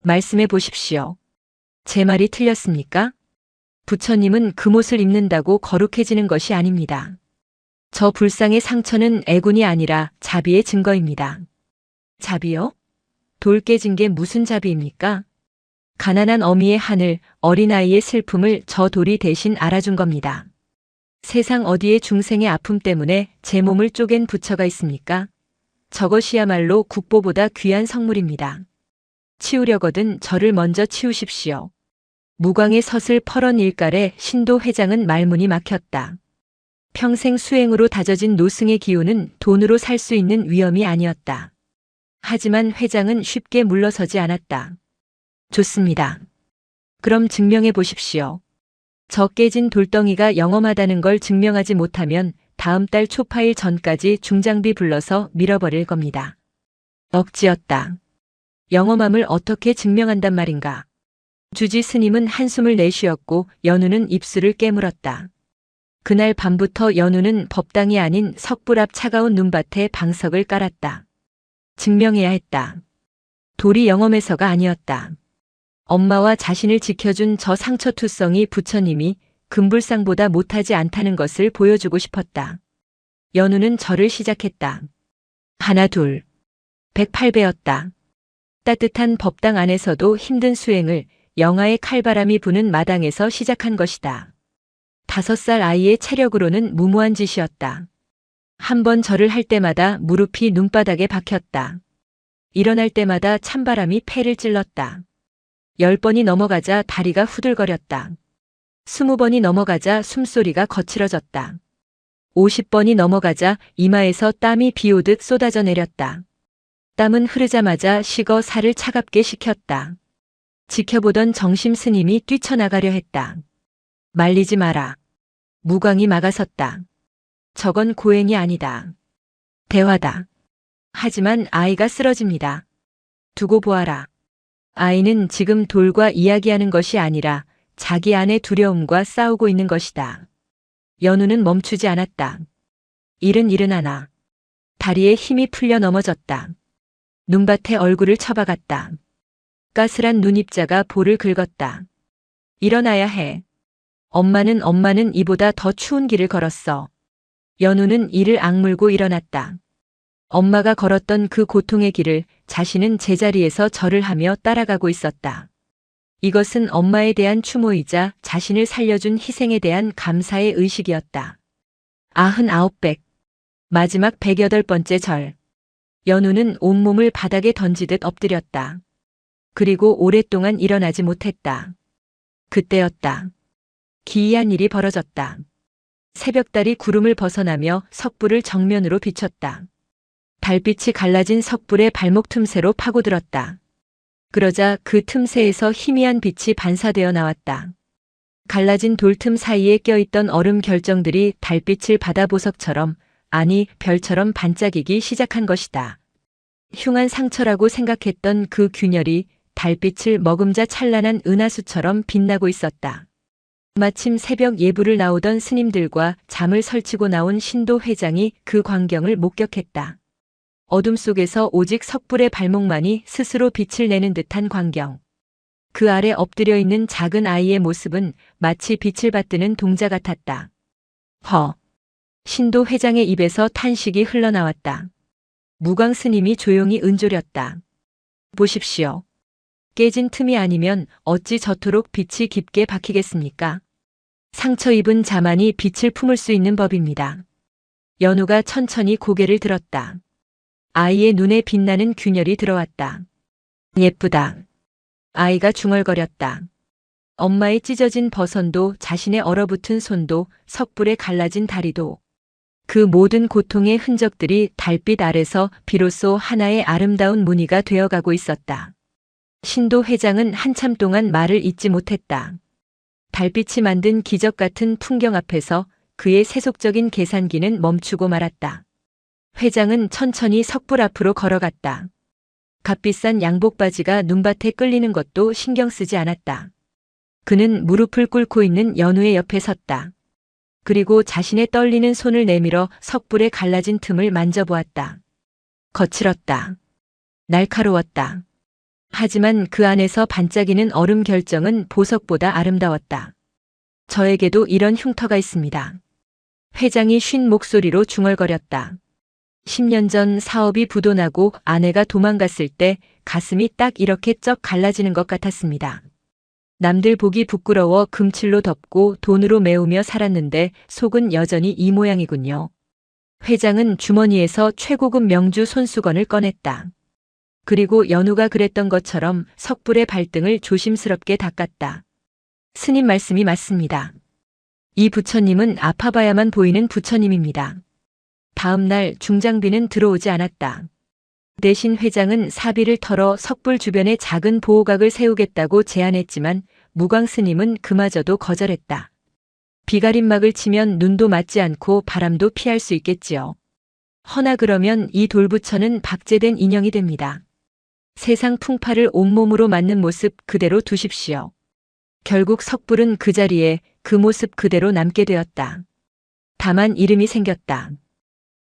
말씀해 보십시오. 제 말이 틀렸습니까? 부처님은 금옷을 입는다고 거룩해지는 것이 아닙니다. 저 불상의 상처는 애군이 아니라 자비의 증거입니다. 자비요? 돌 깨진 게 무슨 자비입니까? 가난한 어미의 하늘, 어린아이의 슬픔을 저 돌이 대신 알아준 겁니다. 세상 어디에 중생의 아픔 때문에 제 몸을 쪼갠 부처가 있습니까? 저것이야말로 국보보다 귀한 성물입니다. 치우려거든 저를 먼저 치우십시오. 무광의 섯을 펄언 일갈에 신도 회장은 말문이 막혔다. 평생 수행으로 다져진 노승의 기운은 돈으로 살 수 있는 위엄이 아니었다. 하지만 회장은 쉽게 물러서지 않았다. 좋습니다. 그럼 증명해 보십시오. 저 깨진 돌덩이가 영험하다는 걸 증명하지 못하면 다음 달 초파일 전까지 중장비 불러서 밀어버릴 겁니다. 억지였다. 영험함을 어떻게 증명한단 말인가. 주지 스님은 한숨을 내쉬었고 연우는 입술을 깨물었다. 그날 밤부터 연우는 법당이 아닌 석불 앞 차가운 눈밭에 방석을 깔았다. 증명해야 했다. 돌이 영험해서가 아니었다. 엄마와 자신을 지켜준 저 상처투성이 부처님이 금불상보다 못하지 않다는 것을 보여주고 싶었다. 연우는 절을 시작했다. 하나 둘. 108배였다. 따뜻한 법당 안에서도 힘든 수행을 영하의 칼바람이 부는 마당에서 시작한 것이다. 5살 아이의 체력으로는 무모한 짓이었다. 한 번 절을 할 때마다 무릎이 눈바닥에 박혔다. 일어날 때마다 찬바람이 폐를 찔렀다. 10번이 넘어가자 다리가 후들거렸다. 20번이 넘어가자 숨소리가 거칠어졌다. 50번이 넘어가자 이마에서 땀이 비오듯 쏟아져 내렸다. 땀은 흐르자마자 식어 살을 차갑게 식혔다. 지켜보던 정심 스님이 뛰쳐나가려 했다. 말리지 마라. 무광이 막아섰다. 저건 고행이 아니다. 대화다. 하지만 아이가 쓰러집니다. 두고 보아라. 아이는 지금 돌과 이야기하는 것이 아니라 자기 안의 두려움과 싸우고 있는 것이다. 연우는 멈추지 않았다. 일은 일어나나. 다리에 힘이 풀려 넘어졌다. 눈밭에 얼굴을 쳐박았다. 까슬한 눈입자가 볼을 긁었다. 일어나야 해. 엄마는 이보다 더 추운 길을 걸었어. 연우는 이를 악물고 일어났다. 엄마가 걸었던 그 고통의 길을 자신은 제자리에서 절을 하며 따라가고 있었다. 이것은 엄마에 대한 추모이자 자신을 살려준 희생에 대한 감사의 의식이었다. 99백. 마지막 108번째 절. 연우는 온몸을 바닥에 던지듯 엎드렸다. 그리고 오랫동안 일어나지 못했다. 그때였다. 기이한 일이 벌어졌다. 새벽달이 구름을 벗어나며 석불을 정면으로 비췄다. 달빛이 갈라진 석불의 발목 틈새로 파고들었다. 그러자 그 틈새에서 희미한 빛이 반사되어 나왔다. 갈라진 돌틈 사이에 껴있던 얼음 결정들이 달빛을 받아 보석처럼, 아니 별처럼 반짝이기 시작한 것이다. 흉한 상처라고 생각했던 그 균열이 달빛을 머금자 찬란한 은하수처럼 빛나고 있었다. 마침 새벽 예불을 나오던 스님들과 잠을 설치고 나온 신도 회장이 그 광경을 목격했다. 어둠 속에서 오직 석불의 발목만이 스스로 빛을 내는 듯한 광경. 그 아래 엎드려 있는 작은 아이의 모습은 마치 빛을 받드는 동자 같았다. 신도 회장의 입에서 탄식이 흘러나왔다. 무광 스님이 조용히 은조렸다. 보십시오. 깨진 틈이 아니면 어찌 저토록 빛이 깊게 박히겠습니까? 상처 입은 자만이 빛을 품을 수 있는 법입니다. 연우가 천천히 고개를 들었다. 아이의 눈에 빛나는 균열이 들어왔다. 예쁘다. 아이가 중얼거렸다. 엄마의 찢어진 버선도 자신의 얼어붙은 손도 석불에 갈라진 다리도 그 모든 고통의 흔적들이 달빛 아래서 비로소 하나의 아름다운 무늬가 되어가고 있었다. 신도 회장은 한참 동안 말을 잇지 못했다. 달빛이 만든 기적 같은 풍경 앞에서 그의 세속적인 계산기는 멈추고 말았다. 회장은 천천히 석불 앞으로 걸어갔다. 값비싼 양복 바지가 눈밭에 끌리는 것도 신경 쓰지 않았다. 그는 무릎을 꿇고 있는 연우의 옆에 섰다. 그리고 자신의 떨리는 손을 내밀어 석불에 갈라진 틈을 만져보았다. 거칠었다. 날카로웠다. 하지만 그 안에서 반짝이는 얼음 결정은 보석보다 아름다웠다. 저에게도 이런 흉터가 있습니다. 회장이 쉰 목소리로 중얼거렸다. 10년 전 사업이 부도나고 아내가 도망갔을 때 가슴이 딱 이렇게 쩍 갈라지는 것 같았습니다. 남들 보기 부끄러워 금칠로 덮고 돈으로 메우며 살았는데 속은 여전히 이 모양이군요. 회장은 주머니에서 최고급 명주 손수건을 꺼냈다. 그리고 연우가 그랬던 것처럼 석불의 발등을 조심스럽게 닦았다. 스님 말씀이 맞습니다. 이 부처님은 아파봐야만 보이는 부처님입니다. 다음 날 중장비는 들어오지 않았다. 대신 회장은 사비를 털어 석불 주변에 작은 보호각을 세우겠다고 제안했지만 무광 스님은 그마저도 거절했다. 비가림막을 치면 눈도 맞지 않고 바람도 피할 수 있겠지요. 허나 그러면 이 돌부처는 박제된 인형이 됩니다. 세상 풍파를 온몸으로 맞는 모습 그대로 두십시오. 결국 석불은 그 자리에 그 모습 그대로 남게 되었다. 다만 이름이 생겼다.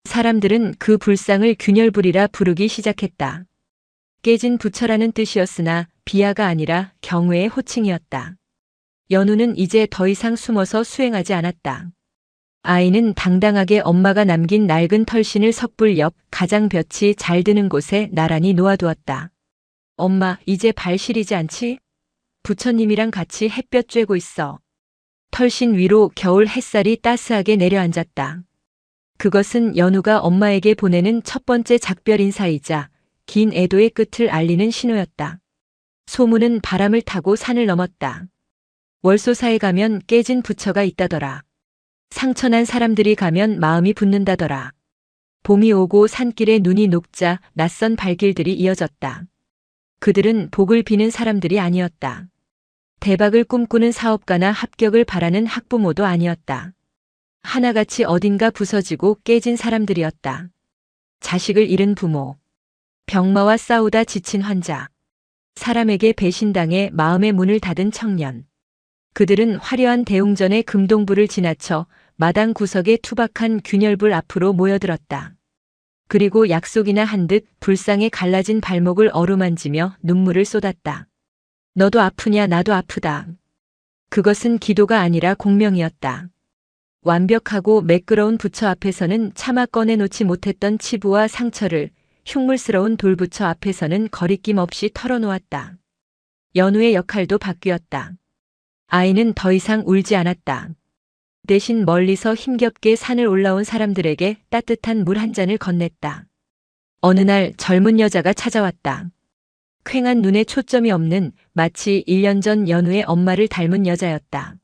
사람들은 그 불상을 균열불이라 부르기 시작했다. 깨진 부처라는 뜻이었으나 비하가 아니라 경외의 호칭이었다. 연우는 이제 더 이상 숨어서 수행하지 않았다. 아이는 당당하게 엄마가 남긴 낡은 털신을 석불 옆 가장 볕이 잘 드는 곳에 나란히 놓아두었다. 엄마, 이제 발 시리지 않지? 부처님이랑 같이 햇볕 쬐고 있어. 털신 위로 겨울 햇살이 따스하게 내려앉았다. 그것은 연우가 엄마에게 보내는 첫 번째 작별 인사이자 긴 애도의 끝을 알리는 신호였다. 소문은 바람을 타고 산을 넘었다. 월소사에 가면 깨진 부처가 있다더라. 상처난 사람들이 가면 마음이 붓는다더라. 봄이 오고 산길에 눈이 녹자 낯선 발길들이 이어졌다. 그들은 복을 비는 사람들이 아니었다. 대박을 꿈꾸는 사업가나 합격을 바라는 학부모도 아니었다. 하나같이 어딘가 부서지고 깨진 사람들이었다. 자식을 잃은 부모, 병마와 싸우다 지친 환자, 사람에게 배신당해 마음의 문을 닫은 청년. 그들은 화려한 대웅전의 금동불을 지나쳐 마당 구석에 투박한 균열불 앞으로 모여들었다. 그리고 약속이나 한 듯 불상에 갈라진 발목을 어루만지며 눈물을 쏟았다. 너도 아프냐 나도 아프다. 그것은 기도가 아니라 공명이었다. 완벽하고 매끄러운 부처 앞에서는 차마 꺼내놓지 못했던 치부와 상처를 흉물스러운 돌부처 앞에서는 거리낌 없이 털어놓았다. 연우의 역할도 바뀌었다. 아이는 더 이상 울지 않았다. 대신 멀리서 힘겹게 산을 올라온 사람들에게 따뜻한 물 한 잔을 건넸다. 어느 날 젊은 여자가 찾아왔다. 퀭한 눈에 초점이 없는 마치 1년 전 연우의 엄마를 닮은 여자였다.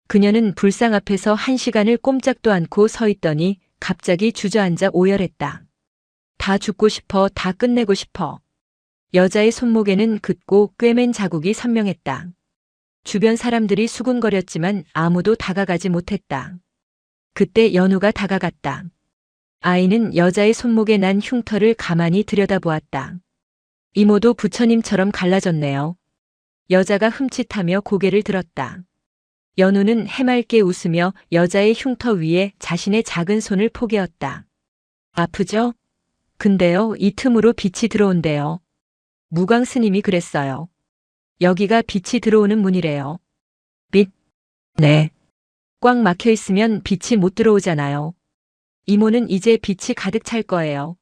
그녀는 불상 앞에서 1시간을 꼼짝도 않고 서 있더니 갑자기 주저앉아 오열했다. 다 죽고 싶어, 다 끝내고 싶어. 여자의 손목에는 긋고 꿰맨 자국이 선명했다. 주변 사람들이 수군거렸지만 아무도 다가가지 못했다. 그때 연우가 다가갔다. 아이는 여자의 손목에 난 흉터를 가만히 들여다보았다. 이모도 부처님처럼 갈라졌네요. 여자가 흠칫하며 고개를 들었다. 연우는 해맑게 웃으며 여자의 흉터 위에 자신의 작은 손을 포개었다. 아프죠? 근데요, 이 틈으로 빛이 들어온대요. 무광 스님이 그랬어요. 여기가 빛이 들어오는 문이래요. 빛? 네. 꽉 막혀 있으면 빛이 못 들어오잖아요. 이모는 이제 빛이 가득 찰 거예요.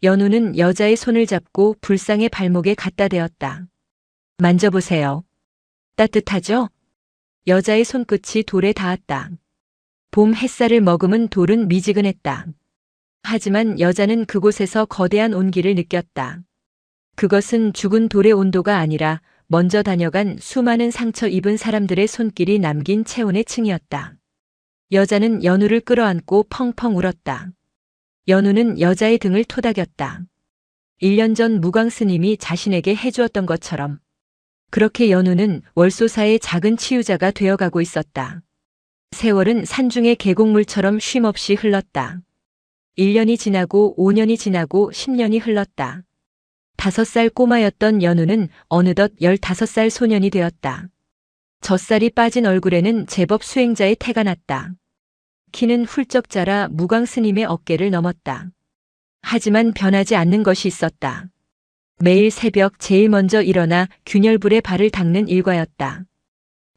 연우는 여자의 손을 잡고 불상의 발목에 갖다 대었다. 만져보세요. 따뜻하죠? 여자의 손끝이 돌에 닿았다. 봄 햇살을 머금은 돌은 미지근했다. 하지만 여자는 그곳에서 거대한 온기를 느꼈다. 그것은 죽은 돌의 온도가 아니라 먼저 다녀간 수많은 상처 입은 사람들의 손길이 남긴 체온의 층이었다. 여자는 연우를 끌어안고 펑펑 울었다. 연우는 여자의 등을 토닥였다. 1년 전 무광 스님이 자신에게 해주었던 것처럼. 그렇게 연우는 월소사의 작은 치유자가 되어가고 있었다. 세월은 산중의 계곡물처럼 쉼없이 흘렀다. 1년이 지나고 5년이 지나고 10년이 흘렀다. 5살 꼬마였던 연우는 어느덧 15살 소년이 되었다. 젖살이 빠진 얼굴에는 제법 수행자의 태가 났다. 키는 훌쩍 자라 무광 스님의 어깨를 넘었다. 하지만 변하지 않는 것이 있었다. 매일 새벽 제일 먼저 일어나 균열불에 발을 닦는 일과였다.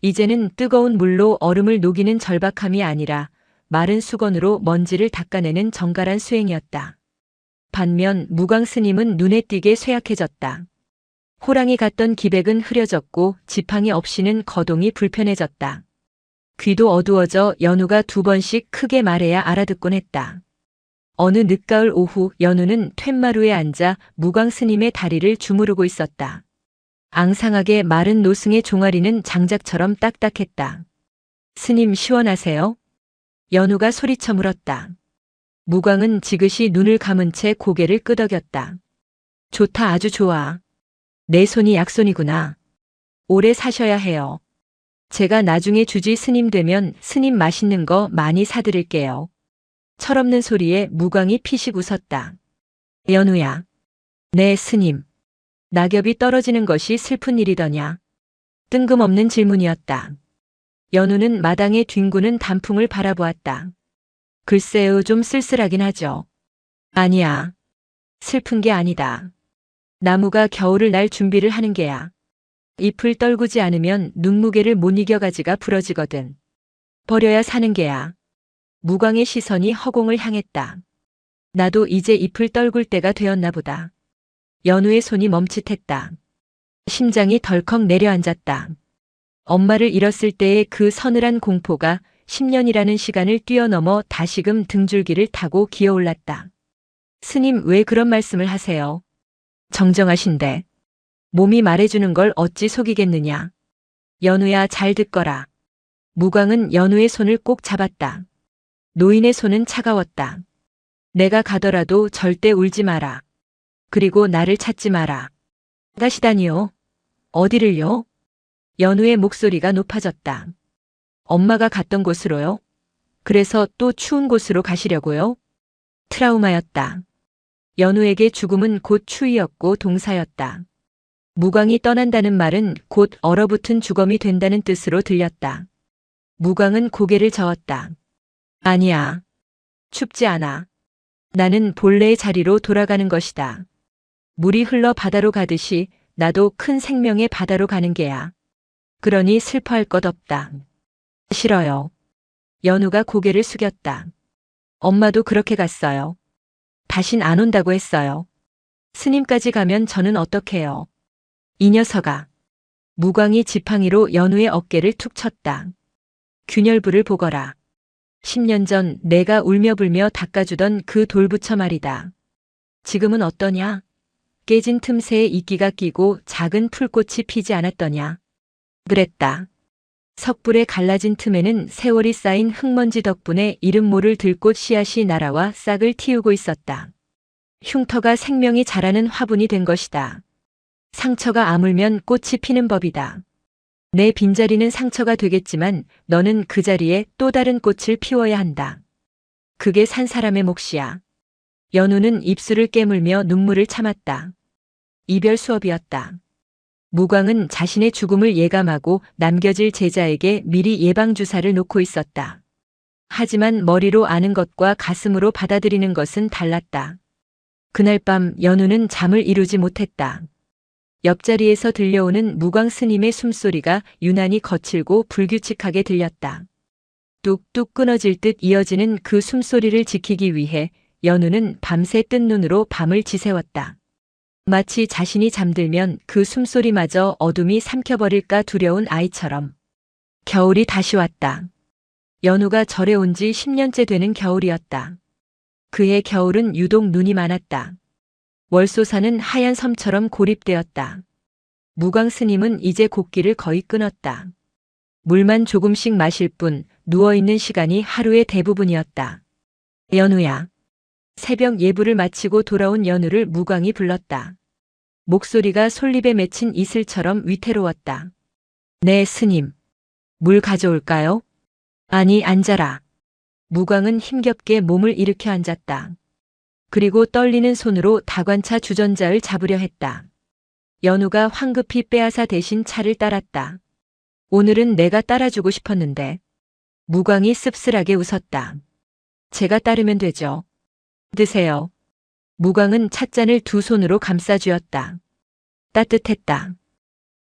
이제는 뜨거운 물로 얼음을 녹이는 절박함이 아니라 마른 수건으로 먼지를 닦아내는 정갈한 수행이었다. 반면 무광 스님은 눈에 띄게 쇠약해졌다. 호랑이 같던 기백은 흐려졌고 지팡이 없이는 거동이 불편해졌다. 귀도 어두워져 연우가 2번씩 크게 말해야 알아듣곤 했다. 어느 늦가을 오후 연우는 툇마루에 앉아 무광 스님의 다리를 주무르고 있었다. 앙상하게 마른 노승의 종아리는 장작처럼 딱딱했다. 스님 시원하세요? 연우가 소리쳐 물었다. 무광은 지그시 눈을 감은 채 고개를 끄덕였다. 좋다, 아주 좋아. 내 손이 약손이구나. 오래 사셔야 해요. 제가 나중에 주지 스님 되면 스님 맛있는 거 많이 사드릴게요. 철없는 소리에 무광이 피식 웃었다. 연우야. 네, 스님. 낙엽이 떨어지는 것이 슬픈 일이더냐. 뜬금없는 질문이었다. 연우는 마당에 뒹구는 단풍을 바라보았다. 글쎄요, 좀 쓸쓸하긴 하죠. 아니야. 슬픈 게 아니다. 나무가 겨울을 날 준비를 하는 게야. 잎을 떨구지 않으면 눈무게를 못 이겨 가지가 부러지거든. 버려야 사는 게야. 무광의 시선이 허공을 향했다. 나도 이제 잎을 떨굴 때가 되었나 보다. 연우의 손이 멈칫했다. 심장이 덜컥 내려앉았다. 엄마를 잃었을 때의 그 서늘한 공포가 10년이라는 시간을 뛰어넘어 다시금 등줄기를 타고 기어올랐다. 스님, 왜 그런 말씀을 하세요? 정정하신데. 몸이 말해주는 걸 어찌 속이겠느냐. 연우야, 잘 듣거라. 무광은 연우의 손을 꼭 잡았다. 노인의 손은 차가웠다. 내가 가더라도 절대 울지 마라. 그리고 나를 찾지 마라. 가시다니요? 어디를요? 연우의 목소리가 높아졌다. 엄마가 갔던 곳으로요? 그래서 또 추운 곳으로 가시려고요? 트라우마였다. 연우에게 죽음은 곧 추위였고 동사였다. 무광이 떠난다는 말은 곧 얼어붙은 주검이 된다는 뜻으로 들렸다. 무광은 고개를 저었다. 아니야. 춥지 않아. 나는 본래의 자리로 돌아가는 것이다. 물이 흘러 바다로 가듯이 나도 큰 생명의 바다로 가는 게야. 그러니 슬퍼할 것 없다. 싫어요. 연우가 고개를 숙였다. 엄마도 그렇게 갔어요. 다신 안 온다고 했어요. 스님까지 가면 저는 어떡해요. 이 녀석아. 무광이 지팡이로 연우의 어깨를 툭 쳤다. 균열불을 보거라. 10년 전 내가 울며불며 닦아주던 그 돌부처 말이다. 지금은 어떠냐? 깨진 틈새에 이끼가 끼고 작은 풀꽃이 피지 않았더냐? 그랬다. 석불에 갈라진 틈에는 세월이 쌓인 흙먼지 덕분에 이름 모를 들꽃 씨앗이 날아와 싹을 틔우고 있었다. 흉터가 생명이 자라는 화분이 된 것이다. 상처가 아물면 꽃이 피는 법이다. 내 빈자리는 상처가 되겠지만 너는 그 자리에 또 다른 꽃을 피워야 한다. 그게 산 사람의 몫이야. 연우는 입술을 깨물며 눈물을 참았다. 이별 수업이었다. 무광은 자신의 죽음을 예감하고 남겨질 제자에게 미리 예방주사를 놓고 있었다. 하지만 머리로 아는 것과 가슴으로 받아들이는 것은 달랐다. 그날 밤 연우는 잠을 이루지 못했다. 옆자리에서 들려오는 무광 스님의 숨소리가 유난히 거칠고 불규칙하게 들렸다. 뚝뚝 끊어질 듯 이어지는 그 숨소리를 지키기 위해 연우는 밤새 뜬 눈으로 밤을 지새웠다. 마치 자신이 잠들면 그 숨소리마저 어둠이 삼켜버릴까 두려운 아이처럼. 겨울이 다시 왔다. 연우가 절에 온 지 10년째 되는 겨울이었다. 그해 겨울은 유독 눈이 많았다. 월소사는 하얀 섬처럼 고립되었다. 무광 스님은 이제 곡기를 거의 끊었다. 물만 조금씩 마실 뿐 누워있는 시간이 하루의 대부분이었다. 연우야. 새벽 예불을 마치고 돌아온 연우를 무광이 불렀다. 목소리가 솔잎에 맺힌 이슬처럼 위태로웠다. 네, 스님. 물 가져올까요? 아니, 앉아라. 무광은 힘겹게 몸을 일으켜 앉았다. 그리고 떨리는 손으로 다관차 주전자를 잡으려 했다. 연우가 황급히 빼앗아 대신 차를 따랐다. 오늘은 내가 따라주고 싶었는데. 무광이 씁쓸하게 웃었다. 제가 따르면 되죠. 드세요. 무광은 찻잔을 두 손으로 감싸쥐었다. 따뜻했다.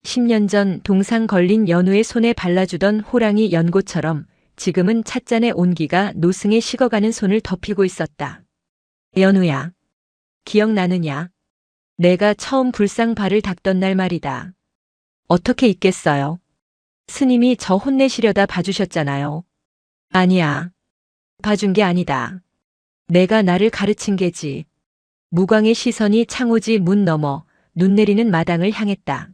10년 전 동상 걸린 연우의 손에 발라주던 호랑이 연고처럼 지금은 찻잔의 온기가 노승에 식어가는 손을 덮이고 있었다. 연우야. 기억나느냐? 내가 처음 불상 발을 닦던 날 말이다. 어떻게 잊겠어요? 스님이 저 혼내시려다 봐주셨잖아요. 아니야. 봐준 게 아니다. 내가 나를 가르친 게지. 무광의 시선이 창호지 문 너머 눈 내리는 마당을 향했다.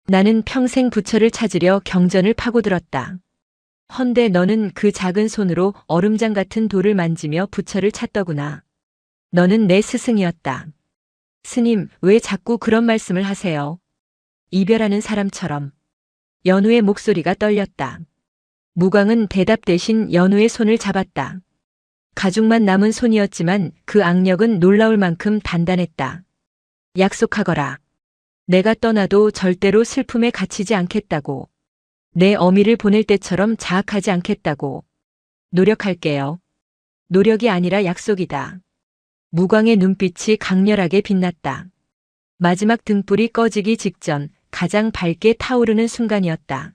나는 평생 부처를 찾으려 경전을 파고들었다. 헌데 너는 그 작은 손으로 얼음장 같은 돌을 만지며 부처를 찾더구나. 너는 내 스승이었다. 스님, 왜 자꾸 그런 말씀을 하세요? 이별하는 사람처럼. 연우의 목소리가 떨렸다. 무광은 대답 대신 연우의 손을 잡았다. 가죽만 남은 손이었지만 그 악력은 놀라울 만큼 단단했다. 약속하거라. 내가 떠나도 절대로 슬픔에 갇히지 않겠다고. 내 어미를 보낼 때처럼 자학하지 않겠다고. 노력할게요. 노력이 아니라 약속이다. 무광의 눈빛이 강렬하게 빛났다. 마지막 등불이 꺼지기 직전 가장 밝게 타오르는 순간이었다.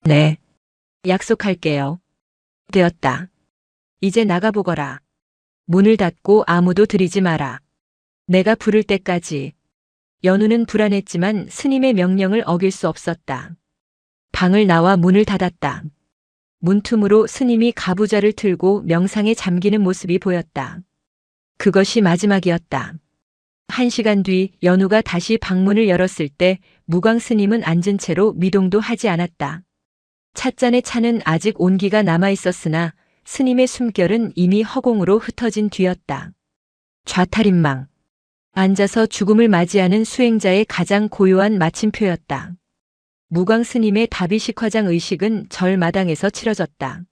네. 약속할게요. 되었다. 이제 나가보거라. 문을 닫고 아무도 들이지 마라. 내가 부를 때까지. 연우는 불안했지만 스님의 명령을 어길 수 없었다. 방을 나와 문을 닫았다. 문틈으로 스님이 가부좌를 틀고 명상에 잠기는 모습이 보였다. 그것이 마지막이었다. 1시간 뒤 연우가 다시 방문을 열었을 때 무광 스님은 앉은 채로 미동도 하지 않았다. 찻잔의 차는 아직 온기가 남아 있었으나 스님의 숨결은 이미 허공으로 흩어진 뒤였다. 좌탈인망. 앉아서 죽음을 맞이하는 수행자의 가장 고요한 마침표였다. 무광 스님의 다비식화장 의식은 절 마당에서 치러졌다.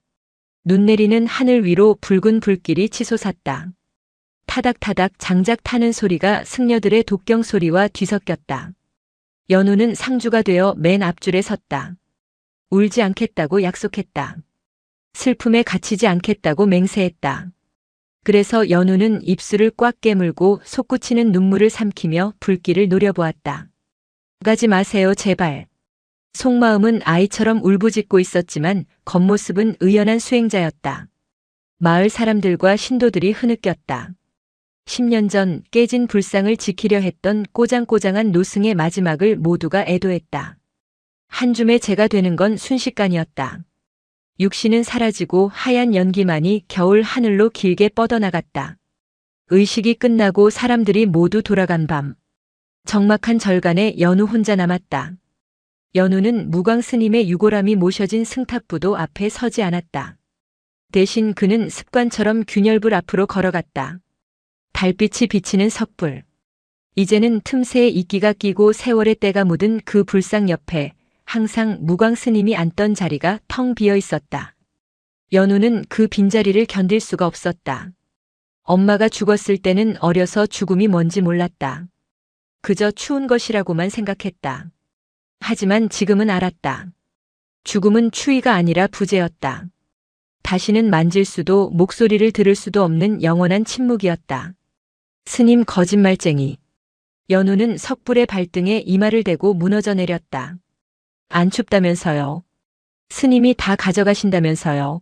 눈 내리는 하늘 위로 붉은 불길이 치솟았다. 타닥타닥 장작 타는 소리가 승려들의 독경 소리와 뒤섞였다. 연우는 상주가 되어 맨 앞줄에 섰다. 울지 않겠다고 약속했다. 슬픔에 갇히지 않겠다고 맹세했다. 그래서 연우는 입술을 꽉 깨물고 솟구치는 눈물을 삼키며 불길을 노려보았다. 가지 마세요, 제발. 속마음은 아이처럼 울부짖고 있었지만 겉모습은 의연한 수행자였다. 마을 사람들과 신도들이 흐느꼈다. 10년 전 깨진 불상을 지키려 했던 꼬장꼬장한 노승의 마지막을 모두가 애도했다. 한 줌의 재가 되는 건 순식간이었다. 육신은 사라지고 하얀 연기만이 겨울 하늘로 길게 뻗어나갔다. 의식이 끝나고 사람들이 모두 돌아간 밤. 적막한 절간에 연우 혼자 남았다. 연우는 무광 스님의 유골함이 모셔진 승탑부도 앞에 서지 않았다. 대신 그는 습관처럼 균열불 앞으로 걸어갔다. 달빛이 비치는 석불. 이제는 틈새에 이끼가 끼고 세월의 때가 묻은 그 불상 옆에 항상 무광 스님이 앉던 자리가 텅 비어 있었다. 연우는 그 빈자리를 견딜 수가 없었다. 엄마가 죽었을 때는 어려서 죽음이 뭔지 몰랐다. 그저 추운 것이라고만 생각했다. 하지만 지금은 알았다. 죽음은 추위가 아니라 부재였다. 다시는 만질 수도 목소리를 들을 수도 없는 영원한 침묵이었다. 스님 거짓말쟁이. 연우는 석불의 발등에 이마를 대고 무너져 내렸다. 안 춥다면서요. 스님이 다 가져가신다면서요.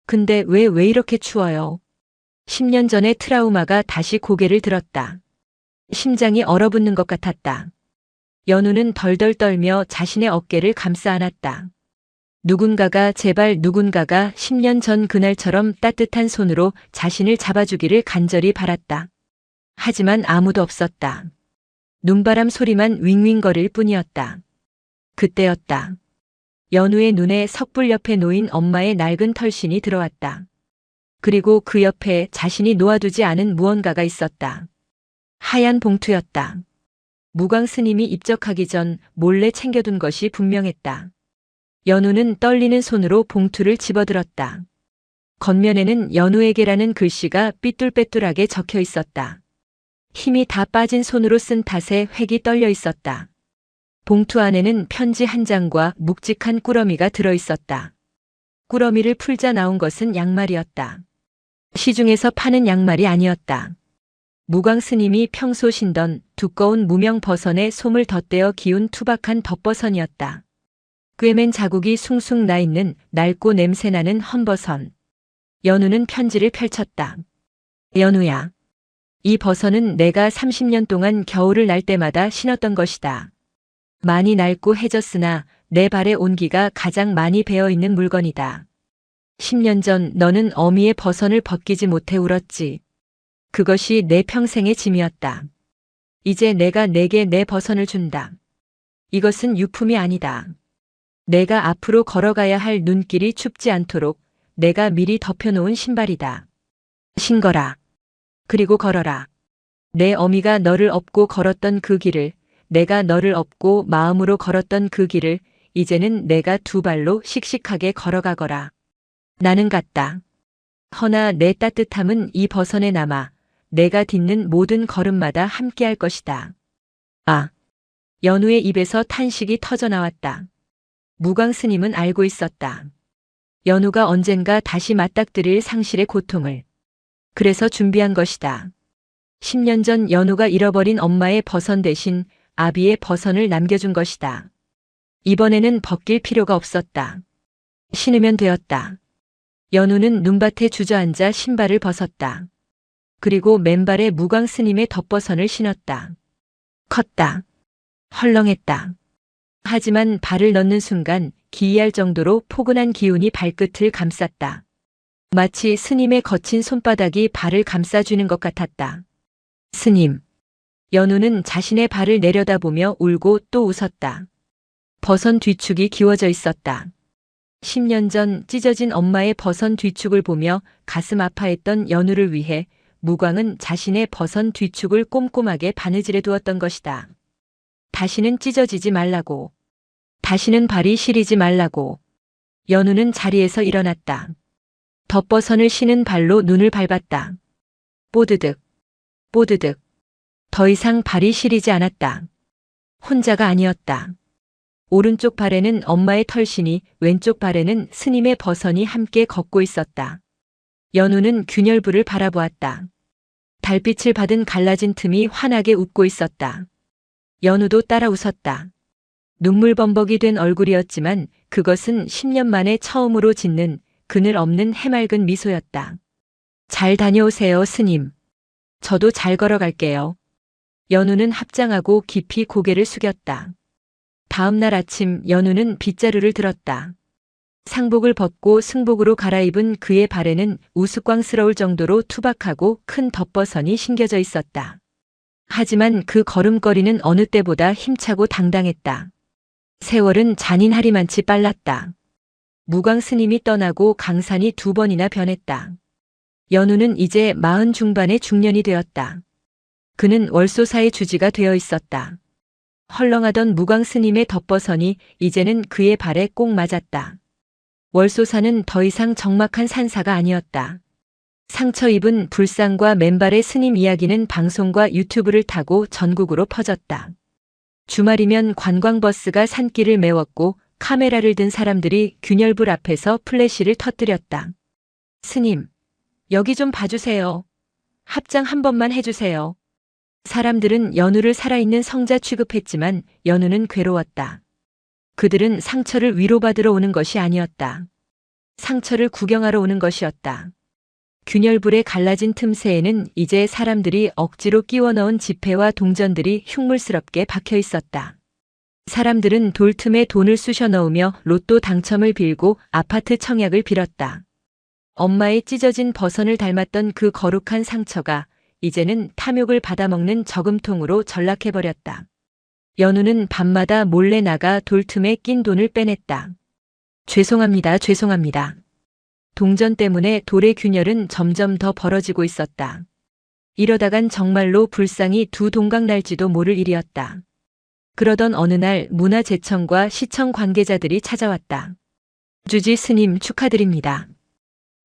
근데 왜 이렇게 추워요? 10년 전의 트라우마가 다시 고개를 들었다. 심장이 얼어붙는 것 같았다. 연우는 덜덜 떨며 자신의 어깨를 감싸 안았다. 누군가가 제발 누군가가 10년 전 그날처럼 따뜻한 손으로 자신을 잡아주기를 간절히 바랐다. 하지만 아무도 없었다. 눈바람 소리만 윙윙거릴 뿐이었다. 그때였다. 연우의 눈에 석불 옆에 놓인 엄마의 낡은 털신이 들어왔다. 그리고 그 옆에 자신이 놓아두지 않은 무언가가 있었다. 하얀 봉투였다. 무광 스님이 입적하기 전 몰래 챙겨둔 것이 분명했다. 연우는 떨리는 손으로 봉투를 집어들었다. 겉면에는 연우에게라는 글씨가 삐뚤빼뚤하게 적혀 있었다. 힘이 다 빠진 손으로 쓴 탓에 획이 떨려 있었다. 봉투 안에는 편지 한 장과 묵직한 꾸러미가 들어 있었다. 꾸러미를 풀자 나온 것은 양말이었다. 시중에서 파는 양말이 아니었다. 무광 스님이 평소 신던 두꺼운 무명 버선에 솜을 덧대어 기운 투박한 덧버선이었다. 꿰맨 자국이 숭숭 나 있는 낡고 냄새나는 헌버선. 연우는 편지를 펼쳤다. 연우야. 이 버선은 내가 30년 동안 겨울을 날 때마다 신었던 것이다. 많이 낡고 해졌으나 내 발의 온기가 가장 많이 배어 있는 물건이다. 10년 전 너는 어미의 버선을 벗기지 못해 울었지. 그것이 내 평생의 짐이었다. 이제 내가 내게 내 버선을 준다. 이것은 유품이 아니다. 내가 앞으로 걸어가야 할 눈길이 춥지 않도록 내가 미리 덮여놓은 신발이다. 신거라. 그리고 걸어라. 내 어미가 너를 업고 걸었던 그 길을, 내가 너를 업고 마음으로 걸었던 그 길을 이제는 내가 두 발로 씩씩하게 걸어가거라. 나는 갔다. 허나 내 따뜻함은 이 버선에 남아 내가 딛는 모든 걸음마다 함께할 것이다. 아! 연우의 입에서 탄식이 터져나왔다. 무광 스님은 알고 있었다. 연우가 언젠가 다시 맞닥뜨릴 상실의 고통을. 그래서 준비한 것이다. 10년 전 연우가 잃어버린 엄마의 버선 대신 아비의 버선을 남겨준 것이다. 이번에는 벗길 필요가 없었다. 신으면 되었다. 연우는 눈밭에 주저앉아 신발을 벗었다. 그리고 맨발에 무광 스님의 덧버선을 신었다. 컸다. 헐렁했다. 하지만 발을 넣는 순간 기이할 정도로 포근한 기운이 발끝을 감쌌다. 마치 스님의 거친 손바닥이 발을 감싸주는 것 같았다. 스님. 연우는 자신의 발을 내려다보며 울고 또 웃었다. 버선 뒤축이 기워져 있었다. 10년 전 찢어진 엄마의 버선 뒤축을 보며 가슴 아파했던 연우를 위해 무광은 자신의 버선 뒤축을 꼼꼼하게 바느질해 두었던 것이다. 다시는 찢어지지 말라고. 다시는 발이 시리지 말라고. 연우는 자리에서 일어났다. 덧버선을 신은 발로 눈을 밟았다. 뽀드득. 뽀드득. 더 이상 발이 시리지 않았다. 혼자가 아니었다. 오른쪽 발에는 엄마의 털신이, 왼쪽 발에는 스님의 버선이 함께 걷고 있었다. 연우는 균열부를 바라보았다. 달빛을 받은 갈라진 틈이 환하게 웃고 있었다. 연우도 따라 웃었다. 눈물 범벅이 된 얼굴이었지만 그것은 10년 만에 처음으로 짓는 그늘 없는 해맑은 미소였다. 잘 다녀오세요, 스님. 저도 잘 걸어갈게요. 연우는 합장하고 깊이 고개를 숙였다. 다음 날 아침 연우는 빗자루를 들었다. 상복을 벗고 승복으로 갈아입은 그의 발에는 우스꽝스러울 정도로 투박하고 큰 덧버선이 신겨져 있었다. 하지만 그 걸음걸이는 어느 때보다 힘차고 당당했다. 세월은 잔인하리만치 빨랐다. 무광 스님이 떠나고 강산이 2번이나 변했다. 연우는 이제 40 중반의 중년이 되었다. 그는 월소사의 주지가 되어 있었다. 헐렁하던 무광 스님의 덧버선이 이제는 그의 발에 꼭 맞았다. 월소사는 더 이상 적막한 산사가 아니었다. 상처 입은 불상과 맨발의 스님 이야기는 방송과 유튜브를 타고 전국으로 퍼졌다. 주말이면 관광버스가 산길을 메웠고 카메라를 든 사람들이 균열불 앞에서 플래시를 터뜨렸다. 스님, 여기 좀 봐주세요. 합장 한 번만 해주세요. 사람들은 연우를 살아있는 성자 취급했지만 연우는 괴로웠다. 그들은 상처를 위로받으러 오는 것이 아니었다. 상처를 구경하러 오는 것이었다. 균열불의 갈라진 틈새에는 이제 사람들이 억지로 끼워 넣은 지폐와 동전들이 흉물스럽게 박혀 있었다. 사람들은 돌틈에 돈을 쑤셔 넣으며 로또 당첨을 빌고 아파트 청약을 빌었다. 엄마의 찢어진 버선을 닮았던 그 거룩한 상처가 이제는 탐욕을 받아먹는 저금통으로 전락해버렸다. 연우는 밤마다 몰래 나가 돌틈에 낀 돈을 빼냈다. 죄송합니다, 죄송합니다. 동전 때문에 돌의 균열은 점점 더 벌어지고 있었다. 이러다간 정말로 불상이 두 동강 날지도 모를 일이었다. 그러던 어느 날 문화재청과 시청 관계자들이 찾아왔다. 주지 스님 축하드립니다.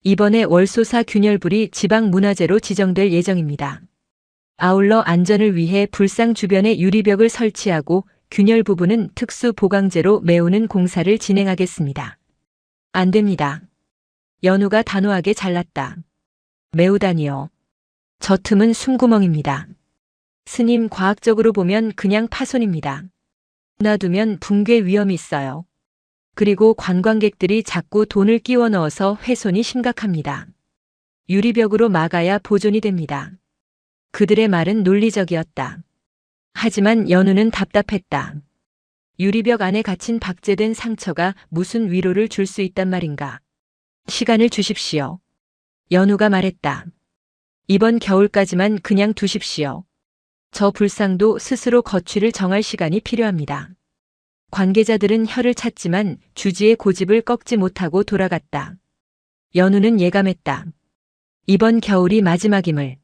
이번에 월소사 균열불이 지방문화재로 지정될 예정입니다. 아울러 안전을 위해 불상 주변에 유리벽을 설치하고 균열 부분은 특수 보강재로 메우는 공사를 진행하겠습니다. 안 됩니다. 연우가 단호하게 잘랐다. 매우다니요. 저 틈은 숨구멍입니다. 스님, 과학적으로 보면 그냥 파손입니다. 놔두면 붕괴 위험이 있어요. 그리고 관광객들이 자꾸 돈을 끼워 넣어서 훼손이 심각합니다. 유리벽으로 막아야 보존이 됩니다. 그들의 말은 논리적이었다. 하지만 연우는 답답했다. 유리벽 안에 갇힌 박제된 상처가 무슨 위로를 줄 수 있단 말인가. 시간을 주십시오. 연우가 말했다. 이번 겨울까지만 그냥 두십시오. 저 불상도 스스로 거취를 정할 시간이 필요합니다. 관계자들은 혀를 찼지만 주지의 고집을 꺾지 못하고 돌아갔다. 연우는 예감했다. 이번 겨울이 마지막임을.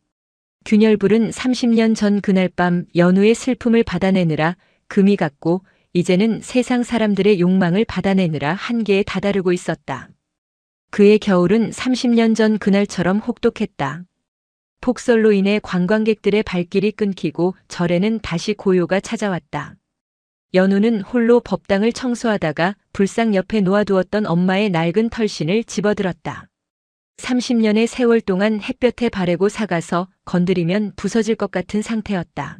균열불은 30년 전 그날 밤 연우의 슬픔을 받아내느라 금이 갔고 이제는 세상 사람들의 욕망을 받아내느라 한계에 다다르고 있었다. 그의 겨울은 30년 전 그날처럼 혹독했다. 폭설로 인해 관광객들의 발길이 끊기고 절에는 다시 고요가 찾아왔다. 연우는 홀로 법당을 청소하다가 불상 옆에 놓아두었던 엄마의 낡은 털신을 집어들었다. 30년의 세월 동안 햇볕에 바래고 삭아서 건드리면 부서질 것 같은 상태였다.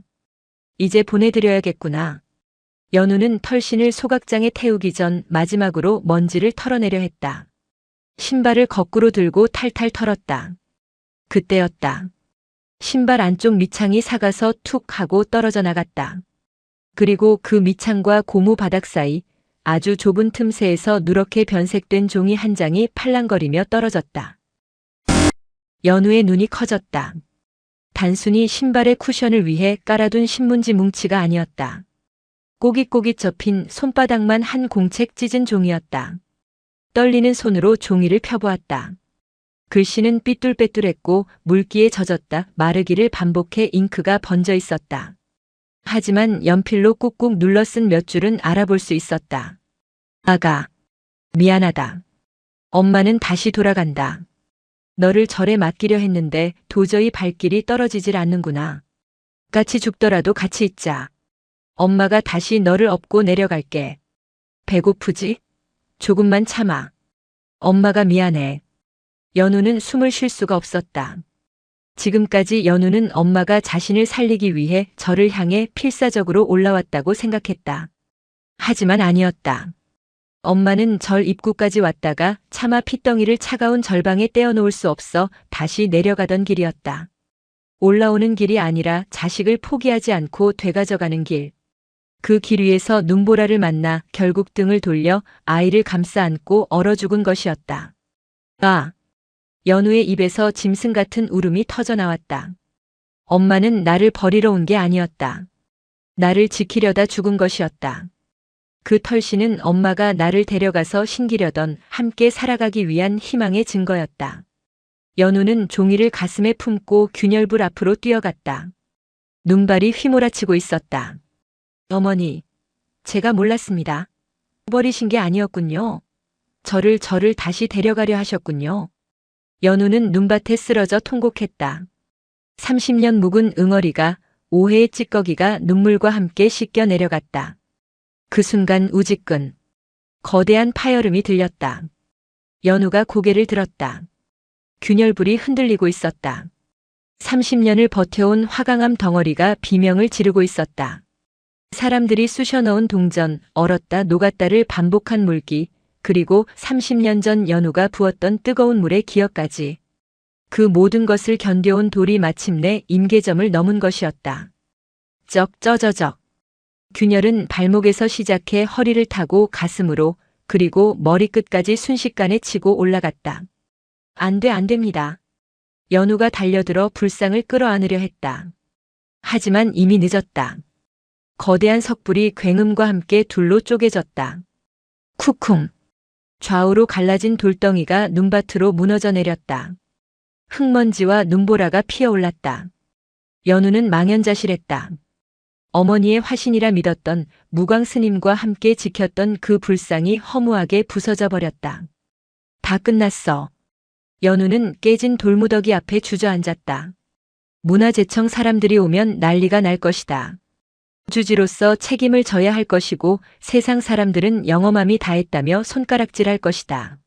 이제 보내드려야겠구나. 연우는 털신을 소각장에 태우기 전 마지막으로 먼지를 털어내려 했다. 신발을 거꾸로 들고 탈탈 털었다. 그때였다. 신발 안쪽 밑창이 삭아서 툭 하고 떨어져 나갔다. 그리고 그 밑창과 고무 바닥 사이 아주 좁은 틈새에서 누렇게 변색된 종이 한 장이 팔랑거리며 떨어졌다. 연우의 눈이 커졌다. 단순히 신발의 쿠션을 위해 깔아둔 신문지 뭉치가 아니었다. 꼬깃꼬깃 접힌 손바닥만 한 공책 찢은 종이었다. 떨리는 손으로 종이를 펴보았다. 글씨는 삐뚤빼뚤했고 물기에 젖었다 마르기를 반복해 잉크가 번져 있었다. 하지만 연필로 꾹꾹 눌러 쓴 몇 줄은 알아볼 수 있었다. 아가, 미안하다. 엄마는 다시 돌아간다. 너를 절에 맡기려 했는데 도저히 발길이 떨어지질 않는구나. 같이 죽더라도 같이 있자. 엄마가 다시 너를 업고 내려갈게. 배고프지? 조금만 참아. 엄마가 미안해. 연우는 숨을 쉴 수가 없었다. 지금까지 연우는 엄마가 자신을 살리기 위해 절을 향해 필사적으로 올라왔다고 생각했다. 하지만 아니었다. 엄마는 절 입구까지 왔다가 차마 핏덩이를 차가운 절방에 떼어놓을 수 없어 다시 내려가던 길이었다. 올라오는 길이 아니라 자식을 포기하지 않고 되가져가는 길. 그 길 위에서 눈보라를 만나 결국 등을 돌려 아이를 감싸 안고 얼어 죽은 것이었다. 아! 연우의 입에서 짐승 같은 울음이 터져 나왔다. 엄마는 나를 버리러 온 게 아니었다. 나를 지키려다 죽은 것이었다. 그 털신은 엄마가 나를 데려가서 신기려던 함께 살아가기 위한 희망의 증거였다. 연우는 종이를 가슴에 품고 균열불 앞으로 뛰어갔다. 눈발이 휘몰아치고 있었다. 어머니, 제가 몰랐습니다. 버리신 게 아니었군요. 저를 다시 데려가려 하셨군요. 연우는 눈밭에 쓰러져 통곡했다. 30년 묵은 응어리가 오해의 찌꺼기가 눈물과 함께 씻겨 내려갔다. 그 순간 우지끈 거대한 파열음이 들렸다. 연우가 고개를 들었다. 균열불이 흔들리고 있었다. 30년을 버텨온 화강암 덩어리가 비명을 지르고 있었다. 사람들이 쑤셔 넣은 동전, 얼었다 녹았다를 반복한 물기, 그리고 30년 전 연우가 부었던 뜨거운 물의 기억까지. 그 모든 것을 견뎌온 돌이 마침내 임계점을 넘은 것이었다. 쩍. 균열은 발목에서 시작해 허리를 타고 가슴으로 그리고 머리끝까지 순식간에 치고 올라갔다. 안 됩니다. 연우가 달려들어 불상을 끌어안으려 했다. 하지만 이미 늦었다. 거대한 석불이 굉음과 함께 둘로 쪼개졌다. 쿵쿵. 좌우로 갈라진 돌덩이가 눈밭으로 무너져 내렸다. 흙먼지와 눈보라가 피어올랐다. 연우는 망연자실했다. 어머니의 화신이라 믿었던 무광 스님과 함께 지켰던 그 불상이 허무하게 부서져 버렸다. 다 끝났어. 연우는 깨진 돌무더기 앞에 주저앉았다. 문화재청 사람들이 오면 난리가 날 것이다. 주지로서 책임을 져야 할 것이고 세상 사람들은 영험함이 다했다며 손가락질할 것이다.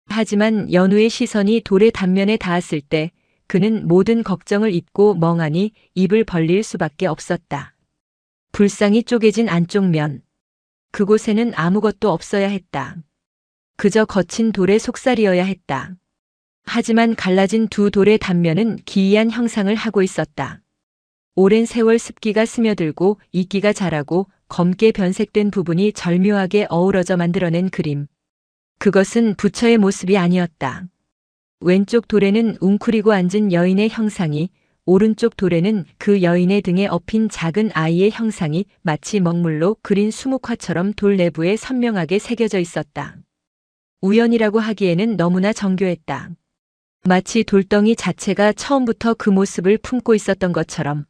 하지만 연우의 시선이 돌의 단면에 닿았을 때 그는 모든 걱정을 잊고 멍하니 입을 벌릴 수밖에 없었다. 불상이 쪼개진 안쪽 면. 그곳에는 아무것도 없어야 했다. 그저 거친 돌의 속살이어야 했다. 하지만 갈라진 두 돌의 단면은 기이한 형상을 하고 있었다. 오랜 세월 습기가 스며들고 이끼가 자라고 검게 변색된 부분이 절묘하게 어우러져 만들어낸 그림. 그것은 부처의 모습이 아니었다. 왼쪽 돌에는 웅크리고 앉은 여인의 형상이, 오른쪽 돌에는 그 여인의 등에 엎인 작은 아이의 형상이 마치 먹물로 그린 수묵화처럼 돌 내부에 선명하게 새겨져 있었다. 우연이라고 하기에는 너무나 정교했다. 마치 돌덩이 자체가 처음부터 그 모습을 품고 있었던 것처럼.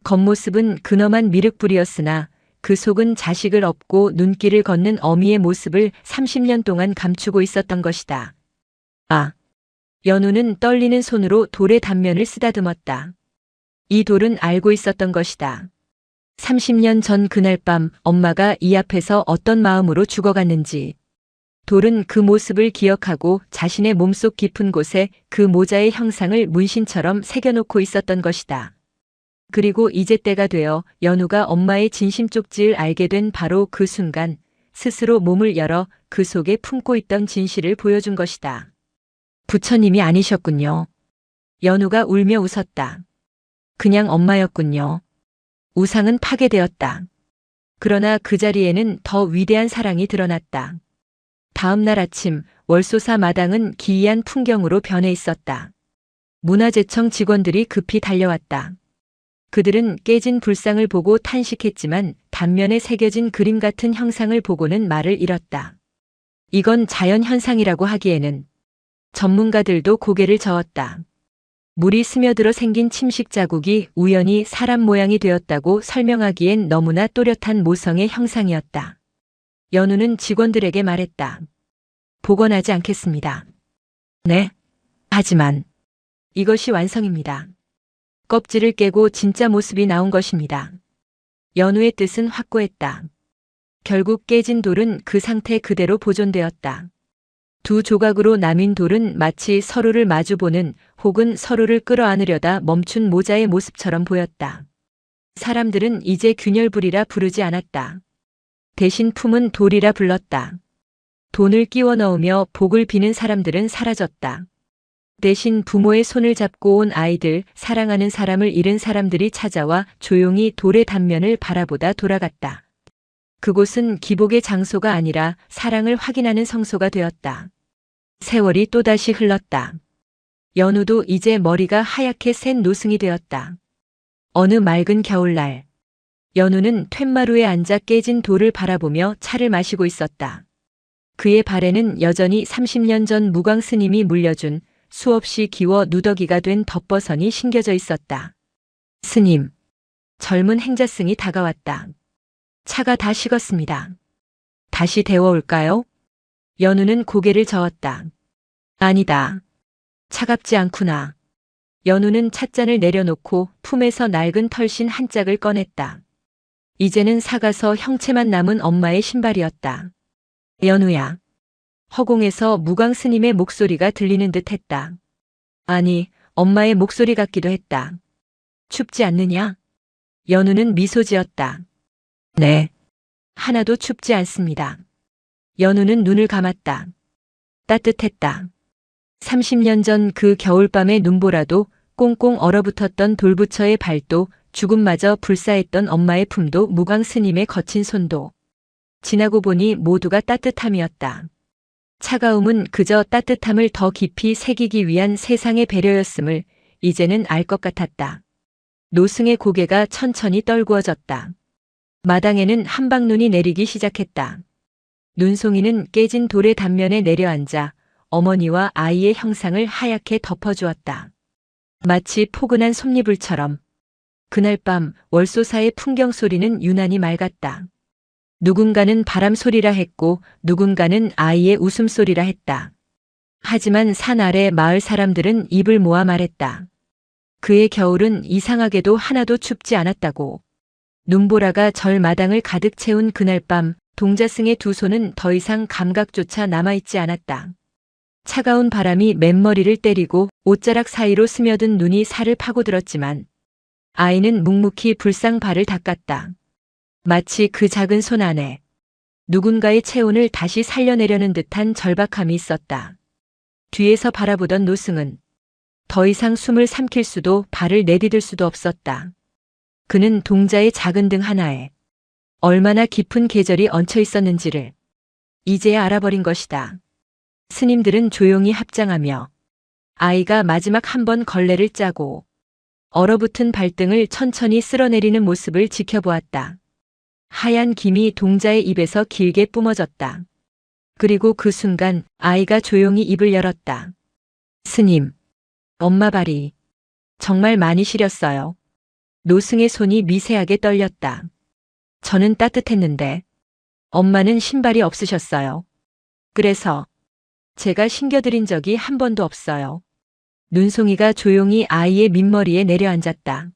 겉모습은 근엄한 미륵불이었으나 그 속은 자식을 업고 눈길을 걷는 어미의 모습을 30년 동안 감추고 있었던 것이다. 아! 연우는 떨리는 손으로 돌의 단면을 쓰다듬었다. 이 돌은 알고 있었던 것이다. 30년 전 그날 밤 엄마가 이 앞에서 어떤 마음으로 죽어갔는지. 돌은 그 모습을 기억하고 자신의 몸속 깊은 곳에 그 모자의 형상을 문신처럼 새겨놓고 있었던 것이다. 그리고 이제 때가 되어 연우가 엄마의 진심 쪽지를 알게 된 바로 그 순간 스스로 몸을 열어 그 속에 품고 있던 진실을 보여준 것이다. 부처님이 아니셨군요. 연우가 울며 웃었다. 그냥 엄마였군요. 우상은 파괴되었다. 그러나 그 자리에는 더 위대한 사랑이 드러났다. 다음 날 아침 월소사 마당은 기이한 풍경으로 변해 있었다. 문화재청 직원들이 급히 달려왔다. 그들은 깨진 불상을 보고 탄식했지만 단면에 새겨진 그림 같은 형상을 보고는 말을 잃었다. 이건 자연현상이라고 하기에는. 전문가들도 고개를 저었다. 물이 스며들어 생긴 침식 자국이 우연히 사람 모양이 되었다고 설명하기엔 너무나 또렷한 모성의 형상이었다. 연우는 직원들에게 말했다. 복원하지 않겠습니다. 네. 하지만 이것이 완성입니다. 껍질을 깨고 진짜 모습이 나온 것입니다. 연우의 뜻은 확고했다. 결국 깨진 돌은 그 상태 그대로 보존되었다. 두 조각으로 나뉜 돌은 마치 서로를 마주보는 혹은 서로를 끌어안으려다 멈춘 모자의 모습처럼 보였다. 사람들은 이제 균열불이라 부르지 않았다. 대신 품은 돌이라 불렀다. 돈을 끼워 넣으며 복을 비는 사람들은 사라졌다. 대신 부모의 손을 잡고 온 아이들, 사랑하는 사람을 잃은 사람들이 찾아와 조용히 돌의 단면을 바라보다 돌아갔다. 그곳은 기복의 장소가 아니라 사랑을 확인하는 성소가 되었다. 세월이 또다시 흘렀다. 연우도 이제 머리가 하얗게 센 노승이 되었다. 어느 맑은 겨울날, 연우는 툇마루에 앉아 깨진 돌을 바라보며 차를 마시고 있었다. 그의 발에는 여전히 30년 전 무광 스님이 물려준 수없이 기워 누더기가 된 덧버선이 신겨져 있었다. 스님, 젊은 행자승이 다가왔다. 차가 다 식었습니다. 다시 데워올까요? 연우는 고개를 저었다. 아니다. 차갑지 않구나. 연우는 찻잔을 내려놓고 품에서 낡은 털신 한 짝을 꺼냈다. 이제는 삭아서 형체만 남은 엄마의 신발이었다. 연우야. 허공에서 무광 스님의 목소리가 들리는 듯 했다. 아니, 엄마의 목소리 같기도 했다. 춥지 않느냐? 연우는 미소 지었다. 네. 하나도 춥지 않습니다. 연우는 눈을 감았다. 따뜻했다. 30년 전 그 겨울밤의 눈보라도 꽁꽁 얼어붙었던 돌부처의 발도 죽음마저 불사했던 엄마의 품도 무광 스님의 거친 손도. 지나고 보니 모두가 따뜻함이었다. 차가움은 그저 따뜻함을 더 깊이 새기기 위한 세상의 배려였음을 이제는 알 것 같았다. 노승의 고개가 천천히 떨구어졌다. 마당에는 한방눈이 내리기 시작했다. 눈송이는 깨진 돌의 단면에 내려앉아 어머니와 아이의 형상을 하얗게 덮어주었다. 마치 포근한 솜니불처럼. 그날 밤 월소사의 풍경 소리는 유난히 맑았다. 누군가는 바람 소리라 했고 누군가는 아이의 웃음소리라 했다. 하지만 산 아래 마을 사람들은 입을 모아 말했다. 그의 겨울은 이상하게도 하나도 춥지 않았다고. 눈보라가 절 마당을 가득 채운 그날 밤 동자승의 두 손은 더 이상 감각조차 남아있지 않았다. 차가운 바람이 맨머리를 때리고 옷자락 사이로 스며든 눈이 살을 파고들었지만 아이는 묵묵히 불상 발을 닦았다. 마치 그 작은 손 안에 누군가의 체온을 다시 살려내려는 듯한 절박함이 있었다. 뒤에서 바라보던 노승은 더 이상 숨을 삼킬 수도 발을 내디딜 수도 없었다. 그는 동자의 작은 등 하나에 얼마나 깊은 계절이 얹혀 있었는지를 이제야 알아버린 것이다. 스님들은 조용히 합장하며 아이가 마지막 한 번 걸레를 짜고 얼어붙은 발등을 천천히 쓸어내리는 모습을 지켜보았다. 하얀 김이 동자의 입에서 길게 뿜어졌다. 그리고 그 순간 아이가 조용히 입을 열었다. 스님, 엄마 발이 정말 많이 시렸어요. 노승의 손이 미세하게 떨렸다. 저는 따뜻했는데 엄마는 신발이 없으셨어요. 그래서 제가 신겨드린 적이 한 번도 없어요. 눈송이가 조용히 아이의 민머리에 내려앉았다.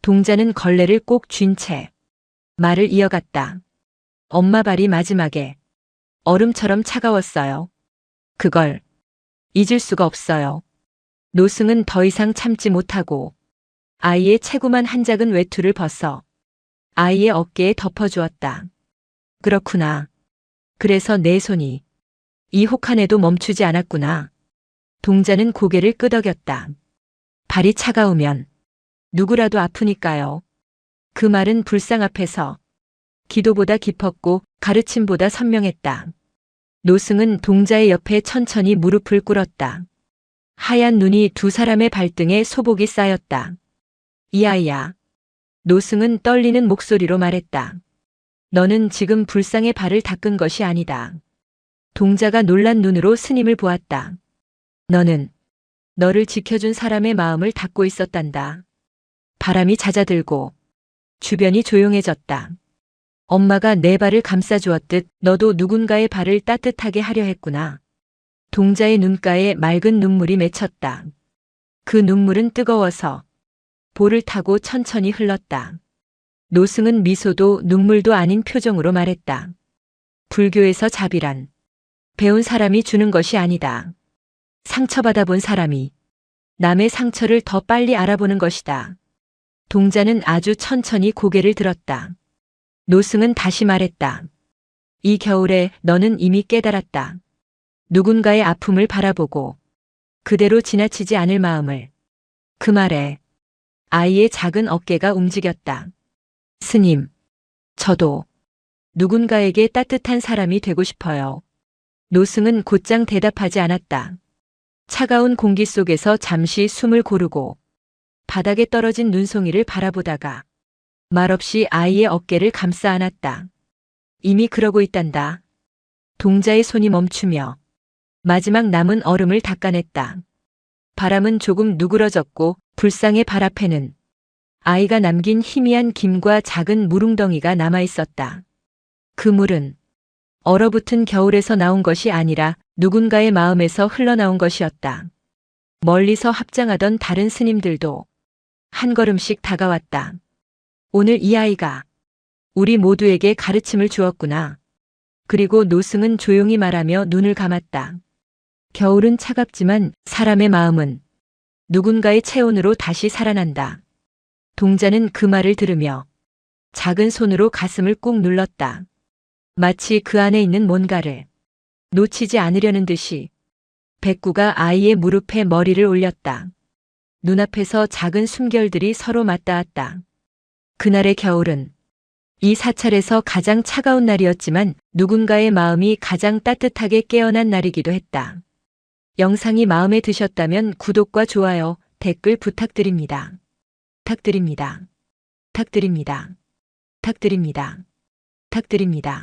동자는 걸레를 꼭 쥔 채 말을 이어갔다. 엄마 발이 마지막에 얼음처럼 차가웠어요. 그걸 잊을 수가 없어요. 노승은 더 이상 참지 못하고 아이의 채구만 한 작은 외투를 벗어 아이의 어깨에 덮어주었다. 그렇구나. 그래서 내 손이 이 혹한에도 멈추지 않았구나. 동자는 고개를 끄덕였다. 발이 차가우면 누구라도 아프니까요. 그 말은 불상 앞에서 기도보다 깊었고 가르침보다 선명했다. 노승은 동자의 옆에 천천히 무릎을 꿇었다. 하얀 눈이 두 사람의 발등에 소복이 쌓였다. 이 아이야. 노승은 떨리는 목소리로 말했다. 너는 지금 불상의 발을 닦은 것이 아니다. 동자가 놀란 눈으로 스님을 보았다. 너는 너를 지켜준 사람의 마음을 닦고 있었단다. 바람이 잦아들고 주변이 조용해졌다. 엄마가 내 발을 감싸주었듯 너도 누군가의 발을 따뜻하게 하려 했구나. 동자의 눈가에 맑은 눈물이 맺혔다. 그 눈물은 뜨거워서 볼을 타고 천천히 흘렀다. 노승은 미소도 눈물도 아닌 표정으로 말했다. 불교에서 자비란 배운 사람이 주는 것이 아니다. 상처받아 본 사람이 남의 상처를 더 빨리 알아보는 것이다. 동자는 아주 천천히 고개를 들었다. 노승은 다시 말했다. 이 겨울에 너는 이미 깨달았다. 누군가의 아픔을 바라보고 그대로 지나치지 않을 마음을. 그 말에 아이의 작은 어깨가 움직였다. 스님, 저도 누군가에게 따뜻한 사람이 되고 싶어요. 노승은 곧장 대답하지 않았다. 차가운 공기 속에서 잠시 숨을 고르고 바닥에 떨어진 눈송이를 바라보다가 말없이 아이의 어깨를 감싸 안았다. 이미 그러고 있단다. 동자의 손이 멈추며 마지막 남은 얼음을 닦아냈다. 바람은 조금 누그러졌고 불상의 발 앞에는 아이가 남긴 희미한 김과 작은 물웅덩이가 남아 있었다. 그 물은 얼어붙은 겨울에서 나온 것이 아니라 누군가의 마음에서 흘러나온 것이었다. 멀리서 합장하던 다른 스님들도 한 걸음씩 다가왔다. 오늘 이 아이가 우리 모두에게 가르침을 주었구나. 그리고 노승은 조용히 말하며 눈을 감았다. 겨울은 차갑지만 사람의 마음은 누군가의 체온으로 다시 살아난다. 동자는 그 말을 들으며 작은 손으로 가슴을 꾹 눌렀다. 마치 그 안에 있는 뭔가를 놓치지 않으려는 듯이. 백구가 아이의 무릎에 머리를 올렸다. 눈앞에서 작은 숨결들이 서로 맞닿았다. 그날의 겨울은 이 사찰에서 가장 차가운 날이었지만 누군가의 마음이 가장 따뜻하게 깨어난 날이기도 했다. 영상이 마음에 드셨다면 구독과 좋아요, 댓글 부탁드립니다. 부탁드립니다. 부탁드립니다. 부탁드립니다. 부탁드립니다.